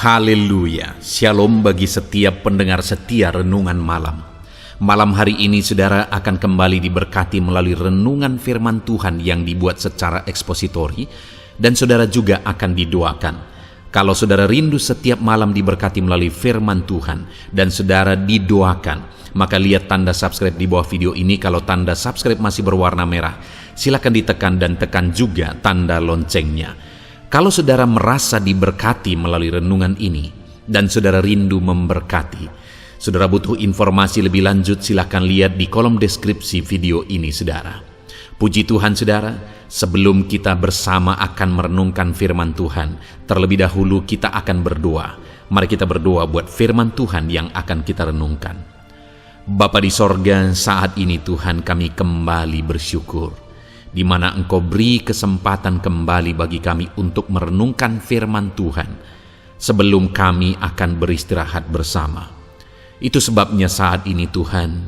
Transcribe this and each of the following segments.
Haleluya, shalom bagi setiap pendengar setia renungan malam. Malam hari ini saudara akan kembali diberkati melalui renungan firman Tuhan yang dibuat secara ekspositori, dan saudara juga akan didoakan. Kalau saudara rindu setiap malam diberkati melalui firman Tuhan dan saudara didoakan, maka lihat tanda subscribe di bawah video ini. Kalau tanda subscribe masih berwarna merah, silakan ditekan dan tekan juga tanda loncengnya. Kalau saudara merasa diberkati melalui renungan ini dan saudara rindu memberkati, saudara butuh informasi lebih lanjut, silakan lihat di kolom deskripsi video ini saudara. Puji Tuhan saudara, sebelum kita bersama akan merenungkan firman Tuhan, terlebih dahulu kita akan berdoa. Mari kita berdoa buat firman Tuhan yang akan kita renungkan. Bapa di sorga, saat ini Tuhan kami kembali bersyukur, di mana Engkau beri kesempatan kembali bagi kami untuk merenungkan firman Tuhan sebelum kami akan beristirahat bersama. Itu sebabnya saat ini Tuhan,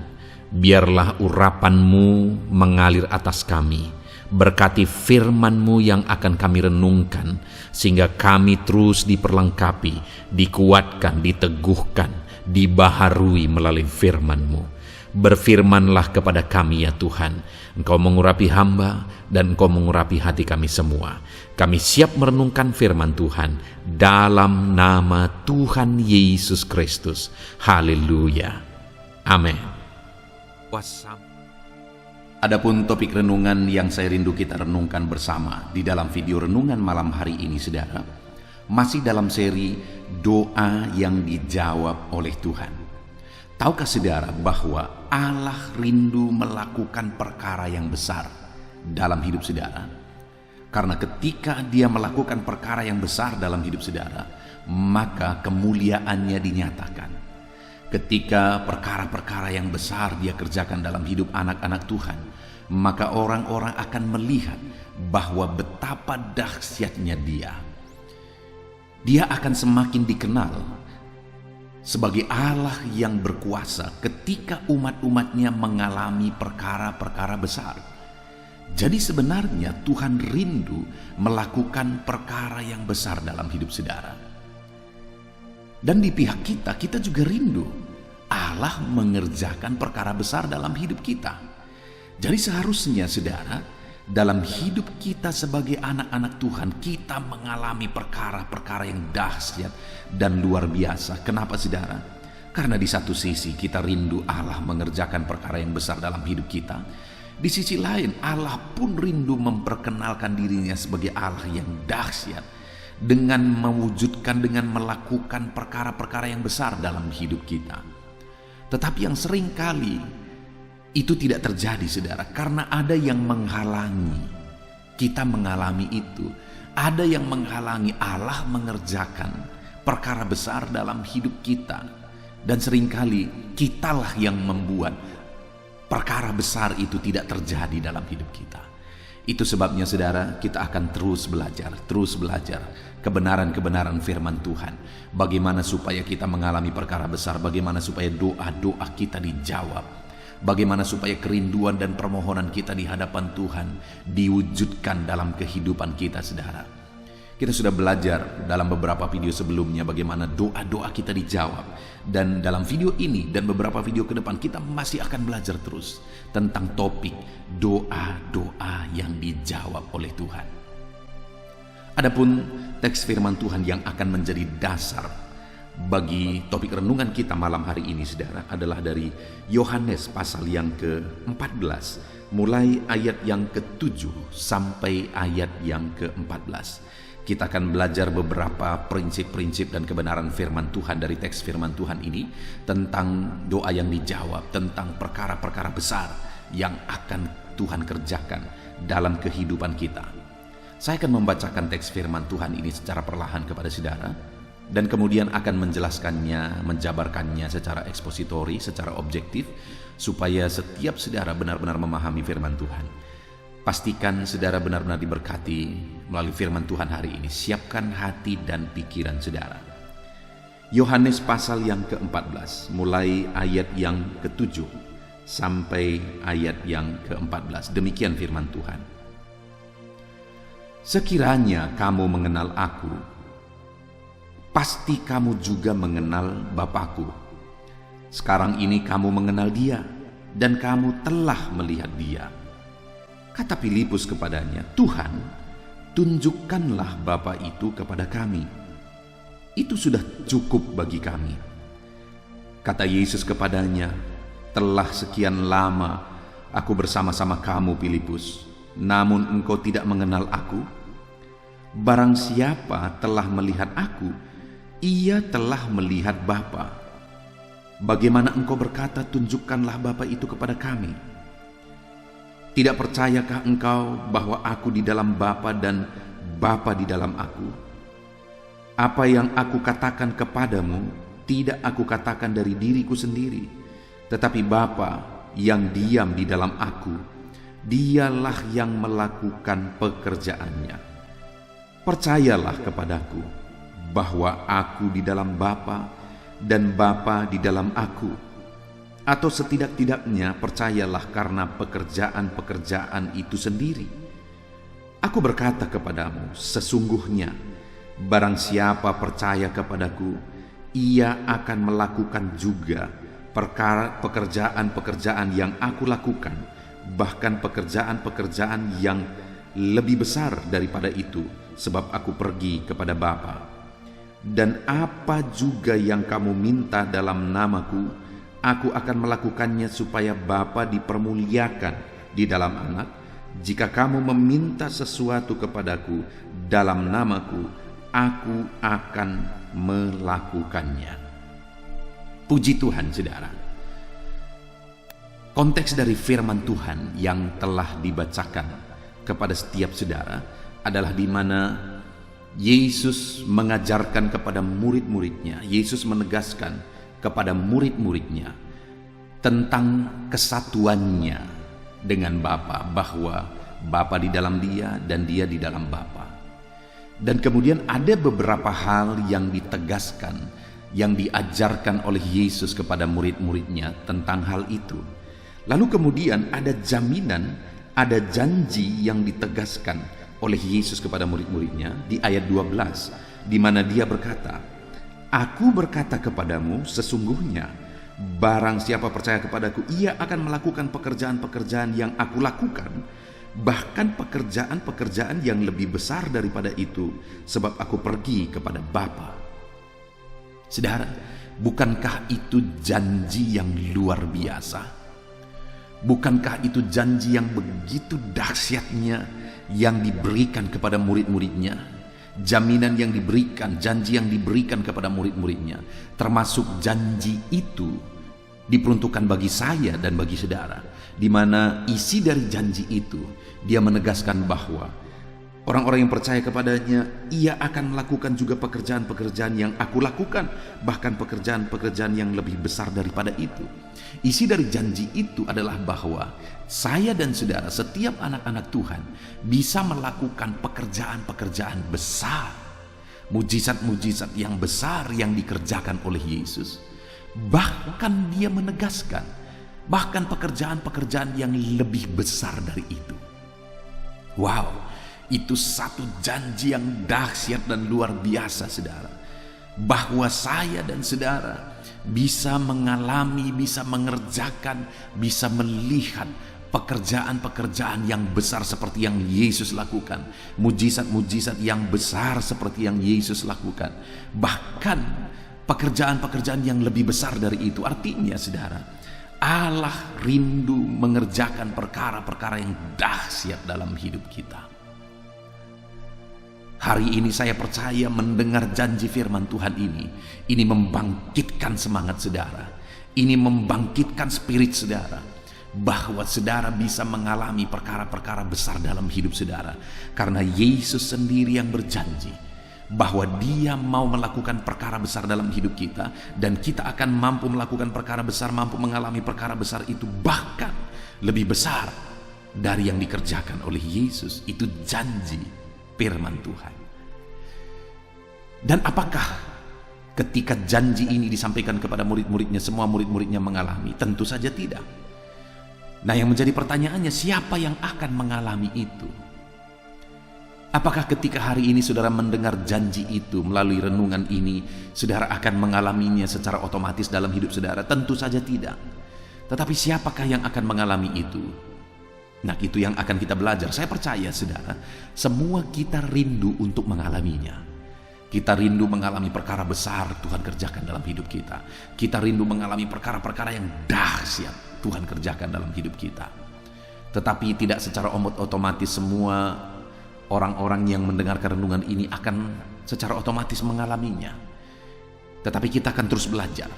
biarlah urapan-Mu mengalir atas kami. Berkati firman-Mu yang akan kami renungkan, sehingga kami terus diperlengkapi, dikuatkan, diteguhkan, dibaharui melalui firman-Mu. Berfirmanlah kepada kami ya Tuhan, Engkau mengurapi hamba dan Engkau mengurapi hati kami semua. Kami siap merenungkan firman Tuhan dalam nama Tuhan Yesus Kristus. Haleluya. Amin. Adapun topik renungan yang saya rindu kita renungkan bersama di dalam video renungan malam hari ini saudara, masih dalam seri doa yang dijawab oleh Tuhan. Tahukah saudara bahwa Allah rindu melakukan perkara yang besar dalam hidup saudara? Karena ketika Dia melakukan perkara yang besar dalam hidup saudara, maka kemuliaannya dinyatakan. Ketika perkara-perkara yang besar Dia kerjakan dalam hidup anak-anak Tuhan, maka orang-orang akan melihat bahwa betapa dahsyatnya Dia. Dia akan semakin dikenal sebagai Allah yang berkuasa ketika umat-umatnya mengalami perkara-perkara besar. Jadi sebenarnya Tuhan rindu melakukan perkara yang besar dalam hidup saudara. Dan di pihak kita, kita juga rindu Allah mengerjakan perkara besar dalam hidup kita. Jadi seharusnya saudara, dalam hidup kita sebagai anak-anak Tuhan, kita mengalami perkara-perkara yang dahsyat dan luar biasa. Kenapa saudara? Karena di satu sisi kita rindu Allah mengerjakan perkara yang besar dalam hidup kita. Di sisi lain Allah pun rindu memperkenalkan dirinya sebagai Allah yang dahsyat dengan mewujudkan, dengan melakukan perkara-perkara yang besar dalam hidup kita. Tetapi yang sering kali itu tidak terjadi saudara, karena ada yang menghalangi kita mengalami itu. Ada yang menghalangi Allah mengerjakan perkara besar dalam hidup kita. Dan seringkali kitalah yang membuat perkara besar itu tidak terjadi dalam hidup kita. Itu sebabnya saudara, kita akan terus belajar kebenaran-kebenaran firman Tuhan. Bagaimana supaya kita mengalami perkara besar, bagaimana supaya doa-doa kita dijawab, bagaimana supaya kerinduan dan permohonan kita di hadapan Tuhan diwujudkan dalam kehidupan kita saudara. Kita sudah belajar dalam beberapa video sebelumnya bagaimana doa-doa kita dijawab. Dan dalam video ini dan beberapa video ke depan kita masih akan belajar terus tentang topik doa-doa yang dijawab oleh Tuhan. Adapun teks firman Tuhan yang akan menjadi dasar bagi topik renungan kita malam hari ini saudara adalah dari Yohanes pasal yang ke-14, mulai ayat yang ke-7 sampai ayat yang ke-14. Kita akan belajar beberapa prinsip-prinsip dan kebenaran firman Tuhan dari teks firman Tuhan ini tentang doa yang dijawab, tentang perkara-perkara besar yang akan Tuhan kerjakan dalam kehidupan kita. Saya akan membacakan teks firman Tuhan ini secara perlahan kepada saudara, dan kemudian akan menjelaskannya, menjabarkannya secara ekspositori, secara objektif, supaya setiap saudara benar-benar memahami firman Tuhan. Pastikan saudara benar-benar diberkati melalui firman Tuhan hari ini. Siapkan hati dan pikiran saudara. Yohanes pasal yang ke-14, mulai ayat yang ke-7 sampai ayat yang ke-14. Demikian firman Tuhan. Sekiranya kamu mengenal aku, pasti kamu juga mengenal Bapakku. Sekarang ini kamu mengenal Dia, dan kamu telah melihat Dia." Kata Filipus kepadanya, "Tuhan, tunjukkanlah Bapa itu kepada kami. Itu sudah cukup bagi kami." Kata Yesus kepadanya, "Telah sekian lama aku bersama-sama kamu, Filipus, namun engkau tidak mengenal aku? Barang siapa telah melihat aku, ia telah melihat Bapa. Bagaimana engkau berkata, 'Tunjukkanlah Bapa itu kepada kami'? Tidak percayakah engkau bahwa aku di dalam Bapa dan Bapa di dalam aku? Apa yang aku katakan kepadamu, tidak aku katakan dari diriku sendiri, tetapi Bapa yang diam di dalam aku, Dialah yang melakukan pekerjaannya. Percayalah kepadaku bahwa aku di dalam Bapa dan Bapa di dalam aku, atau setidak-tidaknya percayalah karena pekerjaan-pekerjaan itu sendiri. Aku berkata kepadamu, sesungguhnya barang siapa percaya kepadaku, ia akan melakukan juga pekerjaan-pekerjaan yang aku lakukan, bahkan pekerjaan-pekerjaan yang lebih besar daripada itu, sebab aku pergi kepada Bapa. Dan apa juga yang kamu minta dalam namaku, aku akan melakukannya supaya Bapa dipermuliakan di dalam Anak. Jika kamu meminta sesuatu kepadaku dalam namaku, aku akan melakukannya." Puji Tuhan, saudara. Konteks dari firman Tuhan yang telah dibacakan kepada setiap saudara adalah di mana Yesus mengajarkan kepada murid-muridnya, Yesus menegaskan kepada murid-muridnya tentang kesatuannya dengan Bapa, bahwa Bapa di dalam Dia dan Dia di dalam Bapa. Dan kemudian ada beberapa hal yang ditegaskan, yang diajarkan oleh Yesus kepada murid-muridnya tentang hal itu. Lalu kemudian ada jaminan, ada janji yang ditegaskan oleh Yesus kepada murid-muridnya di ayat 12, di mana Dia berkata, "Aku berkata kepadamu, sesungguhnya barang siapa percaya kepadaku, ia akan melakukan pekerjaan-pekerjaan yang aku lakukan, bahkan pekerjaan-pekerjaan yang lebih besar daripada itu, sebab aku pergi kepada Bapa." Saudara, bukankah itu janji yang luar biasa? Bukankah itu janji yang begitu dahsyatnya yang diberikan kepada murid-muridnya? Jaminan yang diberikan, janji yang diberikan kepada murid-muridnya, termasuk janji itu diperuntukkan bagi saya dan bagi saudara, di mana isi dari janji itu Dia menegaskan bahwa orang-orang yang percaya kepadanya, ia akan melakukan juga pekerjaan-pekerjaan yang aku lakukan, bahkan pekerjaan-pekerjaan yang lebih besar daripada itu. Isi dari janji itu adalah bahwa saya dan saudara, setiap anak-anak Tuhan, bisa melakukan pekerjaan-pekerjaan besar, mujizat-mujizat yang besar yang dikerjakan oleh Yesus. Bahkan Dia menegaskan, bahkan pekerjaan-pekerjaan yang lebih besar dari itu. Wow, itu satu janji yang dahsyat dan luar biasa, saudara, bahwa saya dan saudara bisa mengalami, bisa mengerjakan, bisa melihat pekerjaan-pekerjaan yang besar seperti yang Yesus lakukan, mujizat-mujizat yang besar seperti yang Yesus lakukan, bahkan pekerjaan-pekerjaan yang lebih besar dari itu. Artinya, saudara, Allah rindu mengerjakan perkara-perkara yang dahsyat dalam hidup kita. Hari ini saya percaya mendengar janji firman Tuhan ini membangkitkan semangat saudara, ini membangkitkan spirit saudara, bahwa saudara bisa mengalami perkara-perkara besar dalam hidup saudara, karena Yesus sendiri yang berjanji bahwa Dia mau melakukan perkara besar dalam hidup kita, dan kita akan mampu melakukan perkara besar, mampu mengalami perkara besar itu, bahkan lebih besar dari yang dikerjakan oleh Yesus. Itu janji firman Tuhan. Dan apakah ketika janji ini disampaikan kepada murid-muridnya, semua murid-muridnya mengalami? Tentu saja tidak. Nah, yang menjadi pertanyaannya, siapa yang akan mengalami itu? Apakah ketika hari ini saudara mendengar janji itu melalui renungan ini, saudara akan mengalaminya secara otomatis dalam hidup saudara? Tentu saja tidak. Tetapi siapakah yang akan mengalami itu? Nah, itu yang akan kita belajar. Saya percaya saudara, semua kita rindu untuk mengalaminya. Kita rindu mengalami perkara besar Tuhan kerjakan dalam hidup kita. Kita rindu mengalami perkara-perkara yang dahsyat Tuhan kerjakan dalam hidup kita. Tetapi tidak secara otomatis semua orang-orang yang mendengarkan renungan ini akan secara otomatis mengalaminya. Tetapi kita akan terus belajar.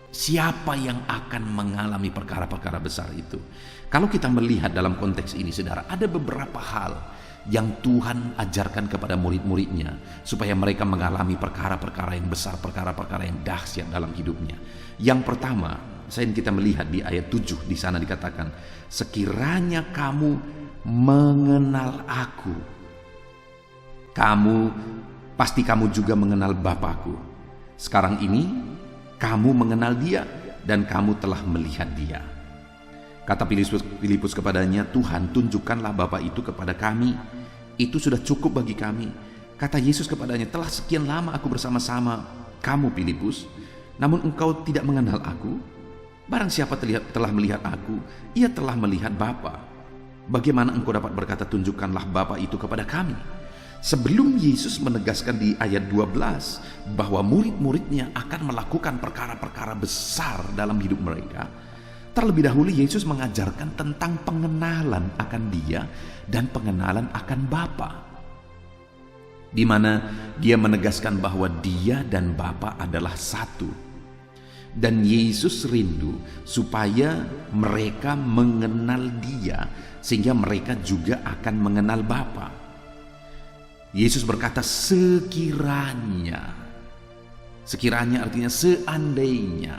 Siapa yang akan mengalami perkara-perkara besar itu? Kalau kita melihat dalam konteks ini, saudara, ada beberapa hal yang Tuhan ajarkan kepada murid-muridnya supaya mereka mengalami perkara-perkara yang besar, perkara-perkara yang dahsyat dalam hidupnya. Yang pertama, kita melihat di ayat 7 di sana dikatakan, sekiranya kamu mengenal aku, pasti kamu juga mengenal Bapakku. Sekarang ini kamu mengenal Dia dan kamu telah melihat Dia. Kata Filipus kepadanya, Tuhan, tunjukkanlah Bapa itu kepada kami. Itu sudah cukup bagi kami. Kata Yesus kepadanya, telah sekian lama aku bersama-sama kamu, Filipus, namun engkau tidak mengenal aku. Barang siapa telah melihat aku, ia telah melihat Bapa. Bagaimana engkau dapat berkata, tunjukkanlah Bapa itu kepada kami? Sebelum Yesus menegaskan di ayat 12 bahwa murid-muridnya akan melakukan perkara-perkara besar dalam hidup mereka, terlebih dahulu Yesus mengajarkan tentang pengenalan akan Dia dan pengenalan akan Bapa, di mana Dia menegaskan bahwa Dia dan Bapa adalah satu. Dan Yesus rindu supaya mereka mengenal Dia sehingga mereka juga akan mengenal Bapa. Yesus berkata sekiranya artinya seandainya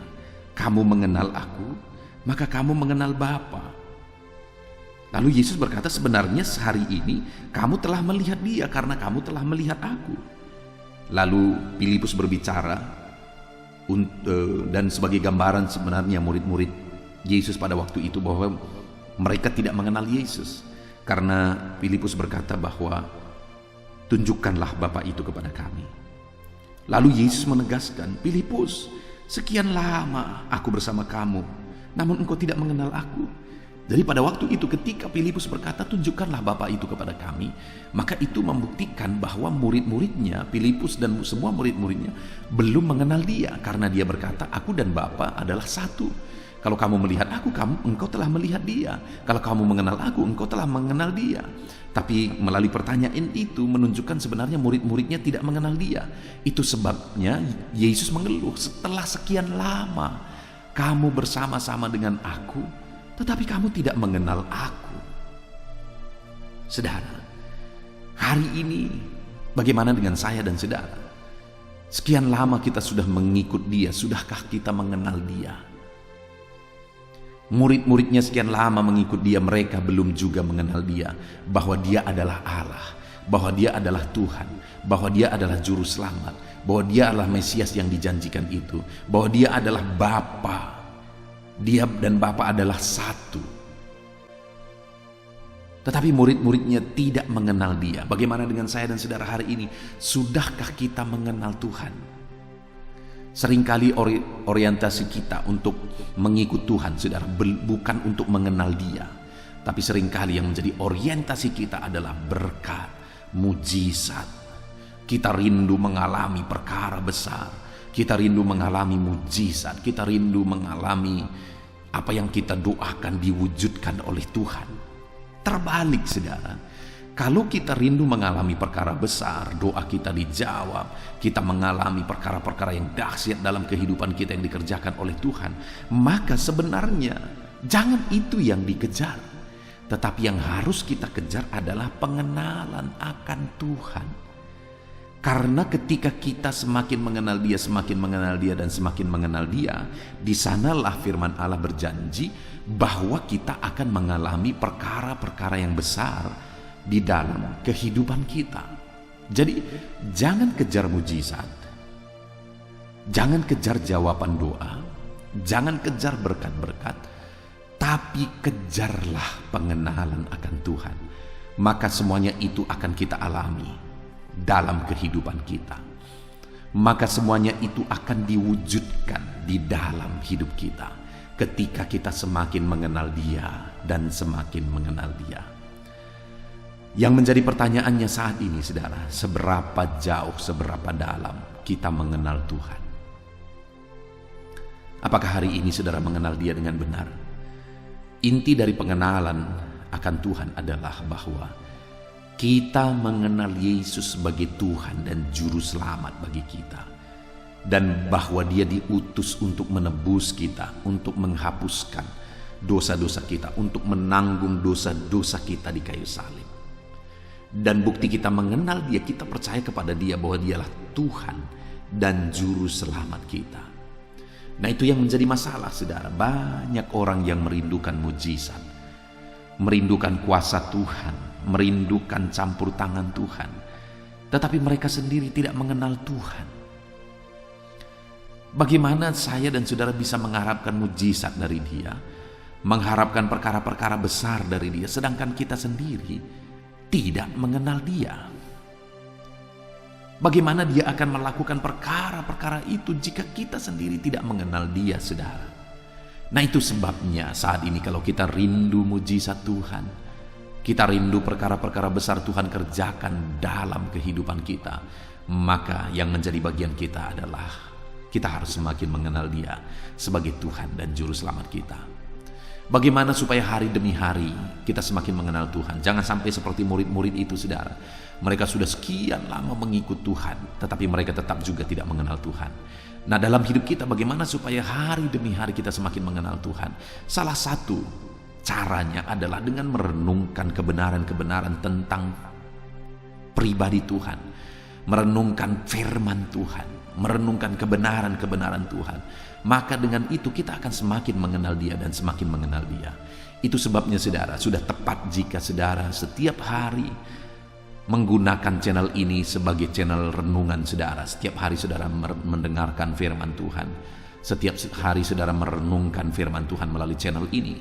kamu mengenal aku, maka kamu mengenal Bapa. Lalu Yesus berkata, sebenarnya sehari ini kamu telah melihat Dia karena kamu telah melihat aku. Lalu Filipus berbicara dan sebagai gambaran sebenarnya murid-murid Yesus pada waktu itu bahwa mereka tidak mengenal Yesus, karena Filipus berkata bahwa tunjukkanlah Bapa itu kepada kami. Lalu Yesus menegaskan, Filipus, sekian lama aku bersama kamu, namun engkau tidak mengenal aku. Jadi pada waktu itu ketika Filipus berkata, tunjukkanlah Bapa itu kepada kami, maka itu membuktikan bahwa murid-muridnya, Filipus dan semua murid-muridnya belum mengenal Dia, karena Dia berkata, aku dan Bapa adalah satu. Kalau kamu melihat aku, engkau telah melihat Dia. Kalau kamu mengenal aku, engkau telah mengenal Dia. Tapi melalui pertanyaan itu menunjukkan sebenarnya murid-muridnya tidak mengenal Dia. Itu sebabnya Yesus mengeluh, setelah sekian lama kamu bersama-sama dengan aku, tetapi kamu tidak mengenal aku. Saudara, hari ini bagaimana dengan saya dan saudara? Sekian lama kita sudah mengikut Dia, sudahkah kita mengenal Dia? Murid-muridnya sekian lama mengikut Dia, mereka belum juga mengenal Dia, bahwa Dia adalah Allah, bahwa Dia adalah Tuhan, bahwa Dia adalah Juru Selamat, bahwa Dia adalah Mesias yang dijanjikan itu, bahwa Dia adalah Bapa. Dia dan Bapa adalah satu. Tetapi murid-muridnya tidak mengenal Dia. Bagaimana dengan saya dan saudara hari ini? Sudahkah kita mengenal Tuhan? Seringkali orientasi kita untuk mengikut Tuhan, saudara, bukan untuk mengenal Dia. Tapi seringkali yang menjadi orientasi kita adalah berkat, mujizat. Kita rindu mengalami perkara besar. Kita rindu mengalami mujizat. Kita rindu mengalami apa yang kita doakan diwujudkan oleh Tuhan. Terbalik, saudara. Kalau kita rindu mengalami perkara besar, doa kita dijawab, kita mengalami perkara-perkara yang dahsyat dalam kehidupan kita yang dikerjakan oleh Tuhan, maka sebenarnya jangan itu yang dikejar. Tetapi yang harus kita kejar adalah pengenalan akan Tuhan. Karena ketika kita semakin mengenal Dia, semakin mengenal Dia, dan semakin mengenal Dia, di sanalah firman Allah berjanji bahwa kita akan mengalami perkara-perkara yang besar di dalam kehidupan kita. Jadi jangan kejar mujizat, jangan kejar jawaban doa, jangan kejar berkat-berkat, tapi kejarlah pengenalan akan Tuhan. maka semuanya itu akan kita alami dalam kehidupan kita. Maka semuanya itu akan diwujudkan di dalam hidup kita ketika kita semakin mengenal Dia dan semakin mengenal Dia. Yang menjadi pertanyaannya saat ini, saudara, seberapa jauh, seberapa dalam kita mengenal Tuhan? Apakah hari ini saudara mengenal Dia dengan benar? Inti dari pengenalan akan Tuhan adalah bahwa kita mengenal Yesus sebagai Tuhan dan Juru Selamat bagi kita, dan bahwa Dia diutus untuk menebus kita, untuk menghapuskan dosa-dosa kita, untuk menanggung dosa-dosa kita di kayu salib. Dan bukti kita mengenal Dia, kita percaya kepada Dia bahwa Dialah Tuhan dan Juru Selamat kita. Nah, itu yang menjadi masalah, saudara. Banyak orang yang merindukan mujizat, merindukan kuasa Tuhan, merindukan campur tangan Tuhan, tetapi mereka sendiri tidak mengenal Tuhan. Bagaimana saya dan saudara bisa mengharapkan mujizat dari Dia, mengharapkan perkara-perkara besar dari Dia, sedangkan kita sendiri tidak mengenal Dia? Bagaimana Dia akan melakukan perkara-perkara itu jika kita sendiri tidak mengenal Dia, saudara? Nah, itu sebabnya saat ini kalau kita rindu mujizat Tuhan, kita rindu perkara-perkara besar Tuhan kerjakan dalam kehidupan kita, maka yang menjadi bagian kita adalah kita harus semakin mengenal Dia sebagai Tuhan dan Juru Selamat kita. Bagaimana supaya hari demi hari kita semakin mengenal Tuhan? Jangan sampai seperti murid-murid itu, saudara. Mereka sudah sekian lama mengikut Tuhan, tetapi mereka tetap juga tidak mengenal Tuhan. Nah, dalam hidup kita bagaimana supaya hari demi hari kita semakin mengenal Tuhan? Salah satu caranya adalah dengan merenungkan kebenaran-kebenaran tentang pribadi Tuhan, merenungkan firman Tuhan, merenungkan kebenaran-kebenaran Tuhan. Maka dengan itu kita akan semakin mengenal Dia dan semakin mengenal Dia. Itu sebabnya, saudara, sudah tepat jika saudara setiap hari menggunakan channel ini sebagai channel renungan saudara. Setiap hari saudara mendengarkan firman Tuhan, setiap hari saudara merenungkan firman Tuhan melalui channel ini.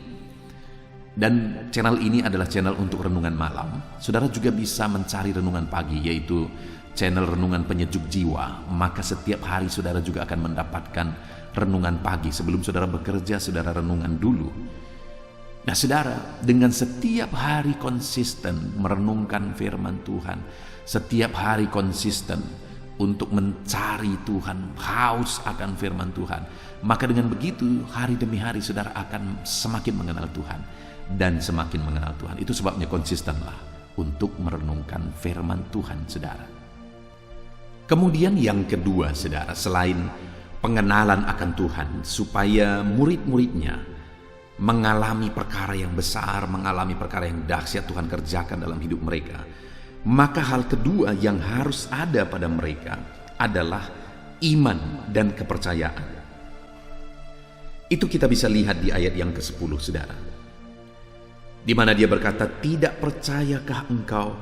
Dan channel ini adalah channel untuk renungan malam. Saudara juga bisa mencari renungan pagi, yaitu channel renungan penyejuk jiwa. Maka setiap hari saudara juga akan mendapatkan renungan pagi. Sebelum saudara bekerja, saudara renungan dulu. Nah, saudara, dengan setiap hari konsisten merenungkan firman Tuhan, setiap hari konsisten untuk mencari Tuhan, haus akan firman Tuhan, maka dengan begitu hari demi hari saudara akan semakin mengenal Tuhan dan semakin mengenal Tuhan. Itu sebabnya konsistenlah untuk merenungkan firman Tuhan, saudara. Kemudian yang kedua, saudara, selain pengenalan akan Tuhan supaya murid-muridnya mengalami perkara yang besar, mengalami perkara yang dahsyat Tuhan kerjakan dalam hidup mereka, maka hal kedua yang harus ada pada mereka adalah iman dan kepercayaan. Itu kita bisa lihat di ayat yang ke-10, saudara, di mana Dia berkata, "Tidak percayakah engkau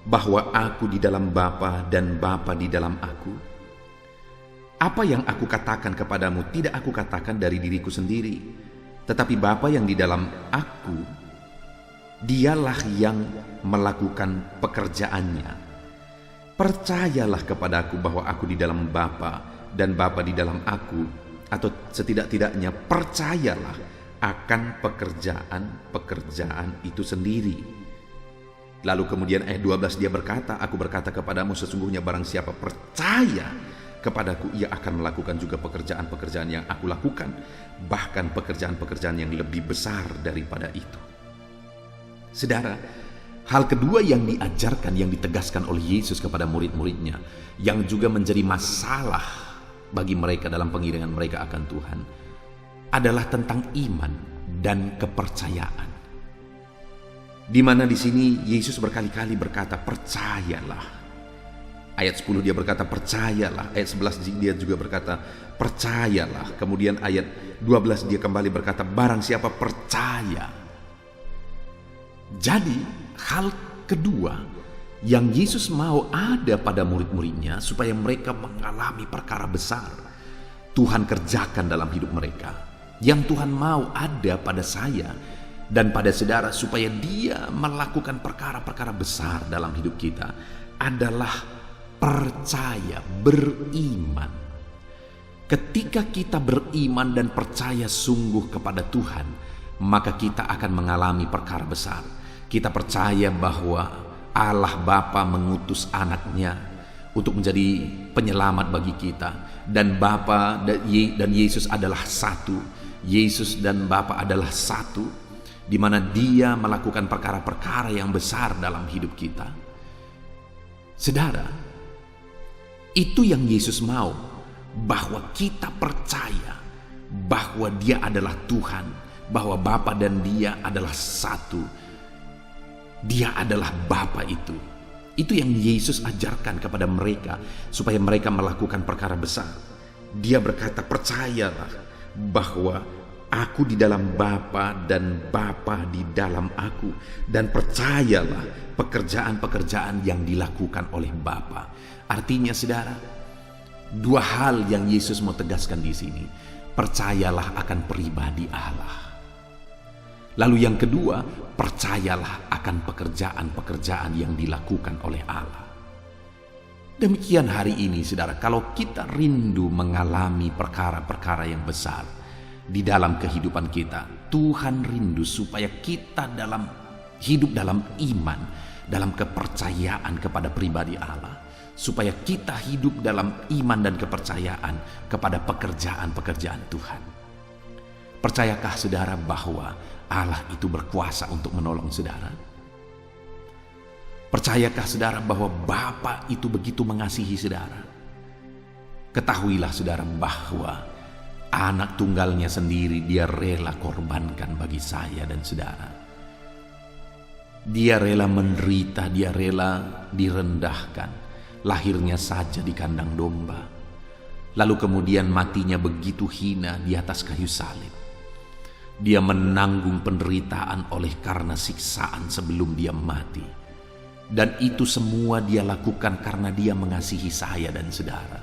bahwa aku di dalam Bapa dan Bapa di dalam aku? Apa yang aku katakan kepadamu tidak aku katakan dari diriku sendiri, tetapi Bapa yang di dalam aku, Dialah yang melakukan pekerjaannya. Percayalah kepadaku bahwa aku di dalam Bapa dan Bapa di dalam aku, atau setidak-tidaknya percayalah akan pekerjaan-pekerjaan itu sendiri." Lalu kemudian ayat 12 Dia berkata, "Aku berkata kepadamu, sesungguhnya barang siapa percaya kepadaku, ia akan melakukan juga pekerjaan-pekerjaan yang aku lakukan, bahkan pekerjaan-pekerjaan yang lebih besar daripada itu." Saudara, hal kedua yang diajarkan, yang ditegaskan oleh Yesus kepada murid-muridnya, yang juga menjadi masalah bagi mereka dalam pengiringan mereka akan Tuhan, adalah tentang iman dan kepercayaan. Di mana di sini Yesus berkali-kali berkata, "Percayalah." Ayat 10 Dia berkata, "Percayalah." Ayat 11 Dia juga berkata, "Percayalah." Kemudian ayat 12 Dia kembali berkata, "Barang siapa percaya." Jadi hal kedua yang Yesus mau ada pada murid-muridnya supaya mereka mengalami perkara besar Tuhan kerjakan dalam hidup mereka, yang Tuhan mau ada pada saya Dan pada saudara, supaya dia melakukan perkara-perkara besar dalam hidup kita adalah percaya, beriman. Ketika kita beriman dan percaya sungguh kepada Tuhan, maka kita akan mengalami perkara besar. Kita percaya bahwa Allah Bapa mengutus anaknya untuk menjadi penyelamat bagi kita. Dan Bapa dan Yesus adalah satu. Yesus dan Bapa adalah satu, di mana Dia melakukan perkara-perkara yang besar dalam hidup kita. Saudara, itu yang Yesus mau, bahwa kita percaya bahwa Dia adalah Tuhan, bahwa Bapa dan Dia adalah satu. Dia adalah Bapa itu. Itu yang Yesus ajarkan kepada mereka supaya mereka melakukan perkara besar. Dia berkata, percayalah bahwa Aku di dalam Bapa dan Bapa di dalam Aku, dan percayalah pekerjaan-pekerjaan yang dilakukan oleh Bapa. Artinya saudara, dua hal yang Yesus mau tegaskan di sini. Percayalah akan pribadi Allah. Lalu yang kedua, percayalah akan pekerjaan-pekerjaan yang dilakukan oleh Allah. Demikian hari ini saudara, kalau kita rindu mengalami perkara-perkara yang besar di dalam kehidupan kita, Tuhan rindu supaya kita hidup dalam iman, dalam kepercayaan kepada pribadi Allah, supaya kita hidup dalam iman dan kepercayaan kepada pekerjaan-pekerjaan Tuhan. Percayakah saudara bahwa Allah itu berkuasa untuk menolong saudara? Percayakah saudara bahwa Bapa itu begitu mengasihi saudara? Ketahuilah saudara bahwa anak tunggalnya sendiri Dia rela korbankan bagi saya dan saudara. Dia rela menderita, Dia rela direndahkan. Lahirnya saja di kandang domba, lalu kemudian matinya begitu hina di atas kayu salib. Dia menanggung penderitaan oleh karena siksaan sebelum Dia mati. Dan itu semua Dia lakukan karena Dia mengasihi saya dan saudara.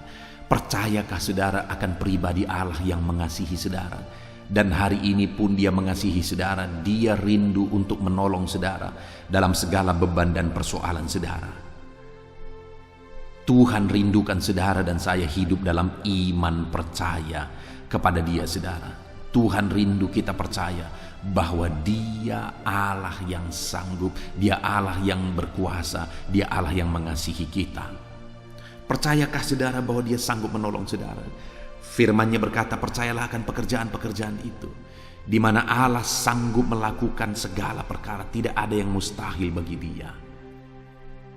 Percayakah saudara akan pribadi Allah yang mengasihi saudara? Dan hari ini pun Dia mengasihi saudara. Dia rindu untuk menolong saudara dalam segala beban dan persoalan saudara. Tuhan rindukan saudara dan saya hidup dalam iman percaya kepada Dia saudara. Tuhan rindu kita percaya bahwa Dia Allah yang sanggup, Dia Allah yang berkuasa, Dia Allah yang mengasihi kita. Percayakah saudara bahwa Dia sanggup menolong saudara? Firman-Nya berkata, percayalah akan pekerjaan-pekerjaan itu, di mana Allah sanggup melakukan segala perkara. Tidak ada yang mustahil bagi Dia.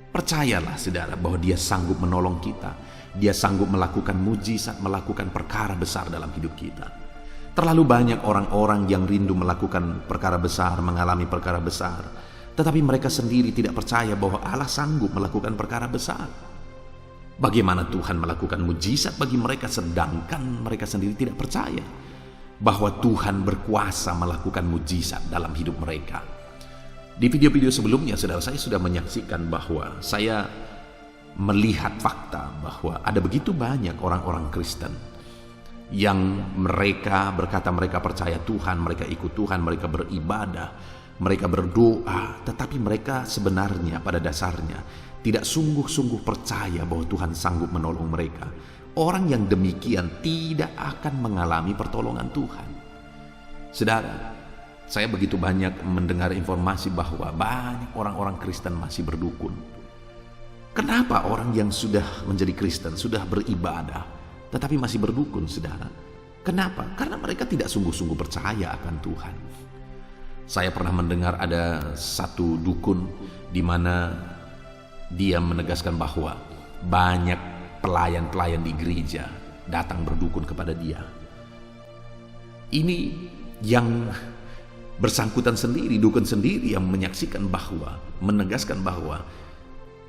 Percayalah saudara bahwa Dia sanggup menolong kita. Dia sanggup melakukan mujizat, melakukan perkara besar dalam hidup kita. Terlalu banyak orang-orang yang rindu melakukan perkara besar, mengalami perkara besar, tetapi mereka sendiri tidak percaya bahwa Allah sanggup melakukan perkara besar. Bagaimana Tuhan melakukan mujizat bagi mereka, sedangkan mereka sendiri tidak percaya bahwa Tuhan berkuasa melakukan mujizat dalam hidup mereka. Di video-video sebelumnya, saudara, saya sudah menyaksikan bahwa saya melihat fakta bahwa ada begitu banyak orang-orang Kristen yang mereka berkata mereka percaya Tuhan, mereka ikut Tuhan, mereka beribadah, mereka berdoa, tetapi mereka sebenarnya pada dasarnya tidak sungguh-sungguh percaya bahwa Tuhan sanggup menolong mereka. Orang yang demikian tidak akan mengalami pertolongan Tuhan. Saudara, saya begitu banyak mendengar informasi bahwa banyak orang-orang Kristen masih berdukun. Kenapa orang yang sudah menjadi Kristen, sudah beribadah, tetapi masih berdukun, saudara? Kenapa? Karena mereka tidak sungguh-sungguh percaya akan Tuhan. Saya pernah mendengar ada satu dukun di mana dia menegaskan bahwa banyak pelayan-pelayan di gereja datang berdukun kepada dia. Ini yang bersangkutan sendiri, dukun sendiri yang menyaksikan bahwa, menegaskan bahwa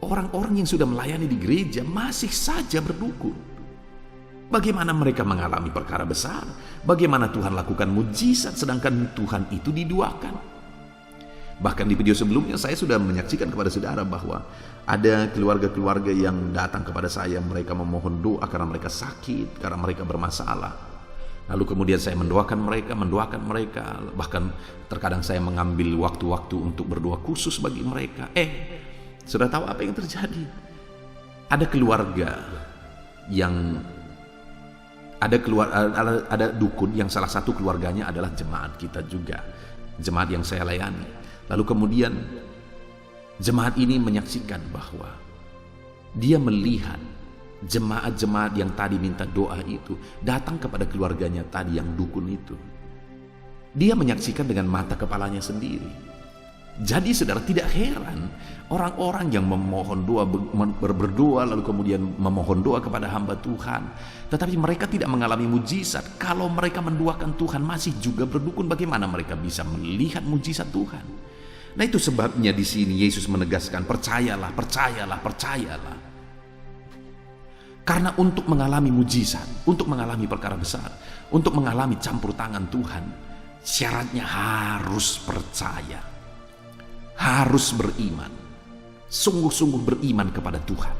orang-orang yang sudah melayani di gereja masih saja berdukun. Bagaimana mereka mengalami perkara besar? Bagaimana Tuhan lakukan mujizat sedangkan Tuhan itu diduakan? Bahkan di video sebelumnya saya sudah menyaksikan kepada saudara bahwa ada keluarga-keluarga yang datang kepada saya, mereka memohon doa karena mereka sakit, karena mereka bermasalah. Lalu kemudian saya mendoakan mereka, bahkan terkadang saya mengambil waktu-waktu untuk berdoa khusus bagi mereka. Sudah tahu apa yang terjadi? Ada keluarga yang ada dukun yang salah satu keluarganya adalah jemaat kita juga, jemaat yang saya layani. Lalu kemudian jemaat ini menyaksikan bahwa dia melihat jemaat-jemaat yang tadi minta doa itu datang kepada keluarganya tadi yang dukun itu. Dia menyaksikan dengan mata kepalanya sendiri. Jadi saudara, tidak heran orang-orang yang memohon doa, berdoa lalu kemudian memohon doa kepada hamba Tuhan, tetapi mereka tidak mengalami mujizat. Kalau mereka mendoakan Tuhan masih juga berdukun, bagaimana mereka bisa melihat mujizat Tuhan? Nah, itu sebabnya di sini Yesus menegaskan, percayalah, percayalah, percayalah. Karena untuk mengalami mujizat, untuk mengalami perkara besar, untuk mengalami campur tangan Tuhan, syaratnya harus percaya, harus beriman, sungguh-sungguh beriman kepada Tuhan.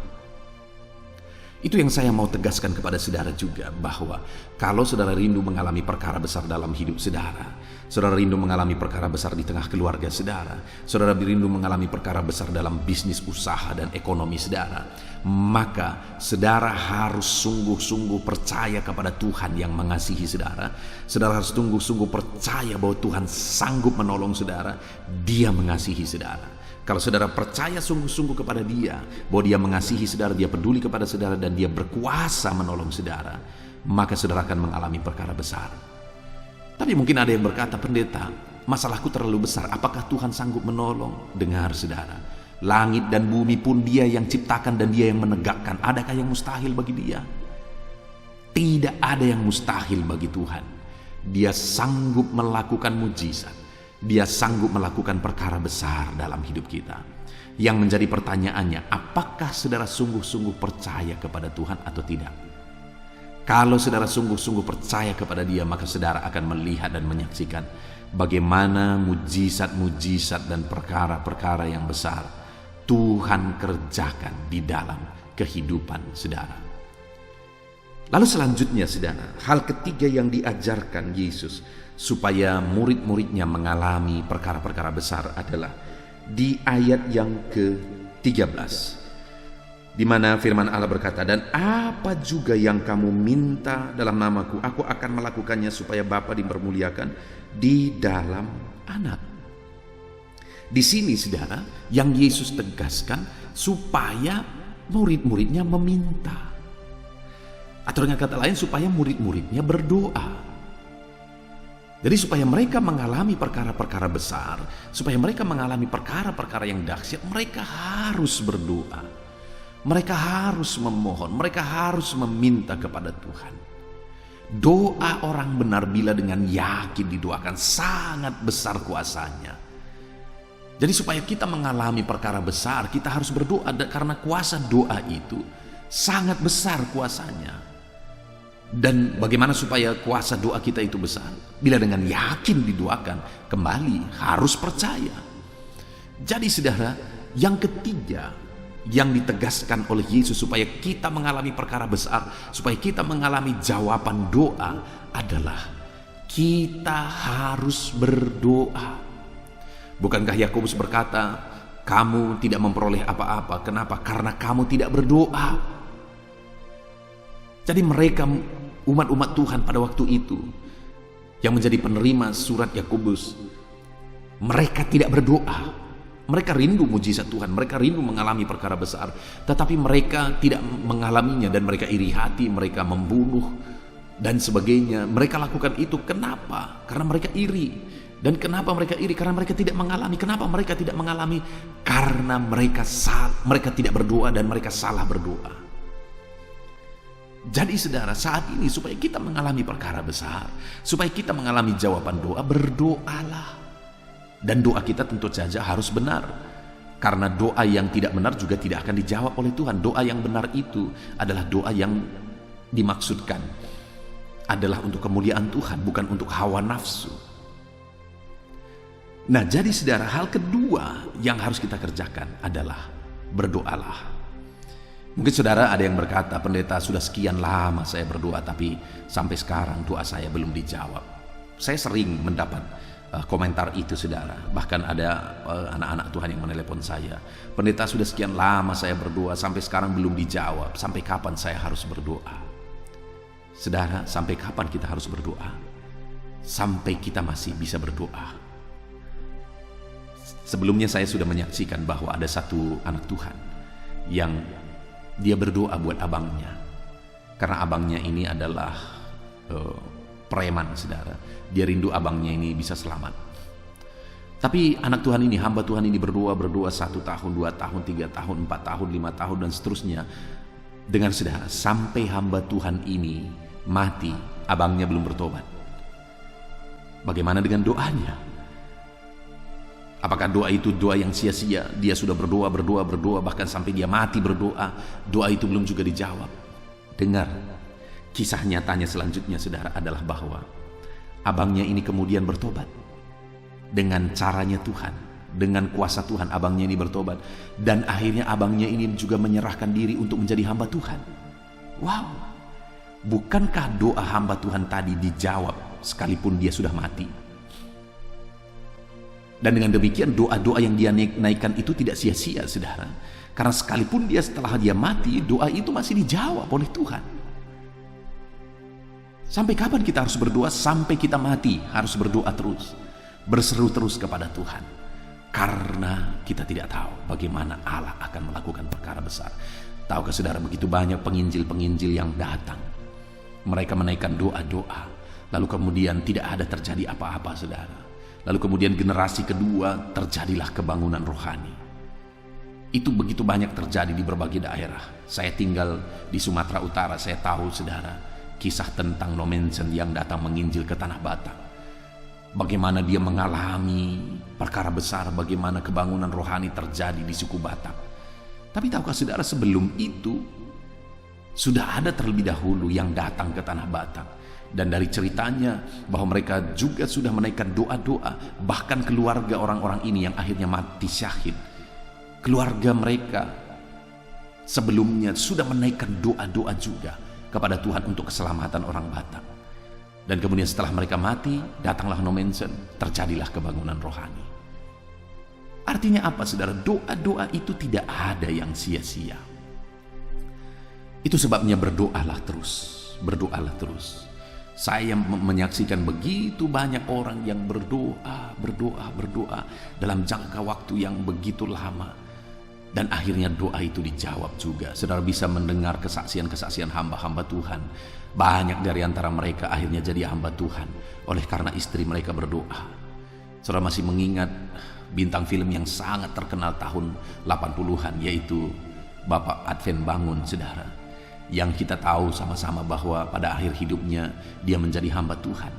Itu yang saya mau tegaskan kepada saudara juga, bahwa kalau saudara rindu mengalami perkara besar dalam hidup saudara, saudara rindu mengalami perkara besar di tengah keluarga saudara, saudara rindu mengalami perkara besar dalam bisnis, usaha, dan ekonomi saudara, maka saudara harus sungguh-sungguh percaya kepada Tuhan yang mengasihi saudara. Saudara harus sungguh-sungguh percaya bahwa Tuhan sanggup menolong saudara, Dia mengasihi saudara. Kalau saudara percaya sungguh-sungguh kepada Dia, bahwa Dia mengasihi saudara, Dia peduli kepada saudara, dan Dia berkuasa menolong saudara, maka saudara akan mengalami perkara besar. Tapi mungkin ada yang berkata, pendeta, masalahku terlalu besar, apakah Tuhan sanggup menolong? Dengar saudara, langit dan bumi pun Dia yang ciptakan dan Dia yang menegakkan. Adakah yang mustahil bagi Dia? Tidak ada yang mustahil bagi Tuhan. Dia sanggup melakukan mujizat. Dia sanggup melakukan perkara besar dalam hidup kita. Yang menjadi pertanyaannya, apakah saudara sungguh-sungguh percaya kepada Tuhan atau tidak? Kalau saudara sungguh-sungguh percaya kepada Dia, maka saudara akan melihat dan menyaksikan bagaimana mujizat-mujizat dan perkara-perkara yang besar Tuhan kerjakan di dalam kehidupan saudara. Lalu selanjutnya saudara, hal ketiga yang diajarkan Yesus supaya murid-muridnya mengalami perkara-perkara besar adalah di ayat yang ke-13, di mana firman Allah berkata, dan apa juga yang kamu minta dalam namaku, aku akan melakukannya supaya Bapa dipermuliakan di dalam Anak. Di sini saudara, yang Yesus tegaskan supaya murid-muridnya meminta, atau dengan kata lain supaya murid-muridnya berdoa. Jadi supaya mereka mengalami perkara-perkara besar, supaya mereka mengalami perkara-perkara yang dahsyat, mereka harus berdoa. Mereka harus memohon, mereka harus meminta kepada Tuhan. Doa orang benar bila dengan yakin didoakan sangat besar kuasanya. Jadi supaya kita mengalami perkara besar, kita harus berdoa, karena kuasa doa itu sangat besar kuasanya. Dan bagaimana supaya kuasa doa kita itu besar? Bila dengan yakin didoakan, kembali harus percaya. Jadi saudara, yang ketiga yang ditegaskan oleh Yesus supaya kita mengalami perkara besar, supaya kita mengalami jawaban doa adalah kita harus berdoa. Bukankah Yakobus berkata, kamu tidak memperoleh apa-apa. Kenapa? Karena kamu tidak berdoa. Jadi mereka, umat-umat Tuhan pada waktu itu yang menjadi penerima surat Yakobus, mereka tidak berdoa. Mereka rindu mujizat Tuhan, mereka rindu mengalami perkara besar, tetapi mereka tidak mengalaminya, dan mereka iri hati, mereka membunuh dan sebagainya. Mereka lakukan itu kenapa? Karena mereka iri. Dan kenapa mereka iri? Karena mereka tidak mengalami. Kenapa mereka tidak mengalami? Karena mereka tidak berdoa dan mereka salah berdoa. Jadi saudara, saat ini supaya kita mengalami perkara besar, supaya kita mengalami jawaban doa, berdoalah. Dan doa kita tentu saja harus benar. Karena doa yang tidak benar juga tidak akan dijawab oleh Tuhan. Doa yang benar itu adalah doa yang dimaksudkan adalah untuk kemuliaan Tuhan, bukan untuk hawa nafsu. Nah, jadi saudara, hal kedua yang harus kita kerjakan adalah berdoalah. Mungkin saudara ada yang berkata, pendeta, sudah sekian lama saya berdoa tapi sampai sekarang doa saya belum dijawab. Saya sering mendapat komentar itu saudara. Bahkan ada anak-anak Tuhan yang menelepon saya, pendeta, sudah sekian lama saya berdoa sampai sekarang belum dijawab. Sampai kapan saya harus berdoa? Saudara, sampai kapan kita harus berdoa? Sampai kita masih bisa berdoa. Sebelumnya saya sudah menyaksikan bahwa ada satu anak Tuhan yang dia berdoa buat abangnya, karena abangnya ini adalah preman saudara. Dia rindu abangnya ini bisa selamat. Tapi anak Tuhan ini, hamba Tuhan ini berdoa 1 tahun, 2 tahun, 3 tahun, 4 tahun, 5 tahun dan seterusnya. Dengar saudara, sampai hamba Tuhan ini mati, abangnya belum bertobat. Bagaimana dengan doanya? Apakah doa itu doa yang sia-sia? Dia sudah berdoa, bahkan sampai dia mati berdoa, doa itu belum juga dijawab. Dengar, kisah nyatanya selanjutnya saudara adalah bahwa abangnya ini kemudian bertobat. Dengan caranya Tuhan, dengan kuasa Tuhan, abangnya ini bertobat. Dan akhirnya abangnya ini juga menyerahkan diri untuk menjadi hamba Tuhan. Wow, bukankah doa hamba Tuhan tadi dijawab sekalipun dia sudah mati? Dan dengan demikian doa-doa yang dia naikkan itu tidak sia-sia saudara. Karena sekalipun dia setelah dia mati, doa itu masih dijawab oleh Tuhan. Sampai kapan kita harus berdoa? Sampai kita mati harus berdoa terus, berseru terus kepada Tuhan. Karena kita tidak tahu bagaimana Allah akan melakukan perkara besar. Tahukah saudara, begitu banyak penginjil-penginjil yang datang. Mereka menaikkan doa-doa, lalu kemudian tidak ada terjadi apa-apa saudara. Lalu kemudian generasi kedua terjadilah kebangunan rohani. Itu begitu banyak terjadi di berbagai daerah. Saya tinggal di Sumatera Utara, saya tahu saudara kisah tentang Nomensen yang datang menginjil ke Tanah Batak. Bagaimana dia mengalami perkara besar, bagaimana kebangunan rohani terjadi di suku Batak. Tapi tahukah saudara, sebelum itu sudah ada terlebih dahulu yang datang ke Tanah Batak. Dan dari ceritanya bahwa mereka juga sudah menaikkan doa-doa, bahkan keluarga orang-orang ini yang akhirnya mati syahid, keluarga mereka sebelumnya sudah menaikkan doa-doa juga kepada Tuhan untuk keselamatan orang Batak. Dan kemudian setelah mereka mati, datanglah Nomensen, terjadilah kebangunan rohani. Artinya apa saudara? Doa-doa itu tidak ada yang sia-sia. Itu sebabnya berdoalah terus, berdoalah terus. Saya menyaksikan begitu banyak orang yang berdoa dalam jangka waktu yang begitu lama. Dan akhirnya doa itu dijawab juga. Saudara bisa mendengar kesaksian-kesaksian hamba-hamba Tuhan. Banyak dari antara mereka akhirnya jadi hamba Tuhan oleh karena istri mereka berdoa. Saudara masih mengingat bintang film yang sangat terkenal tahun 80-an, yaitu Bapak Advent Bangun saudara. Yang kita tahu sama-sama bahwa pada akhir hidupnya dia menjadi hamba Tuhan.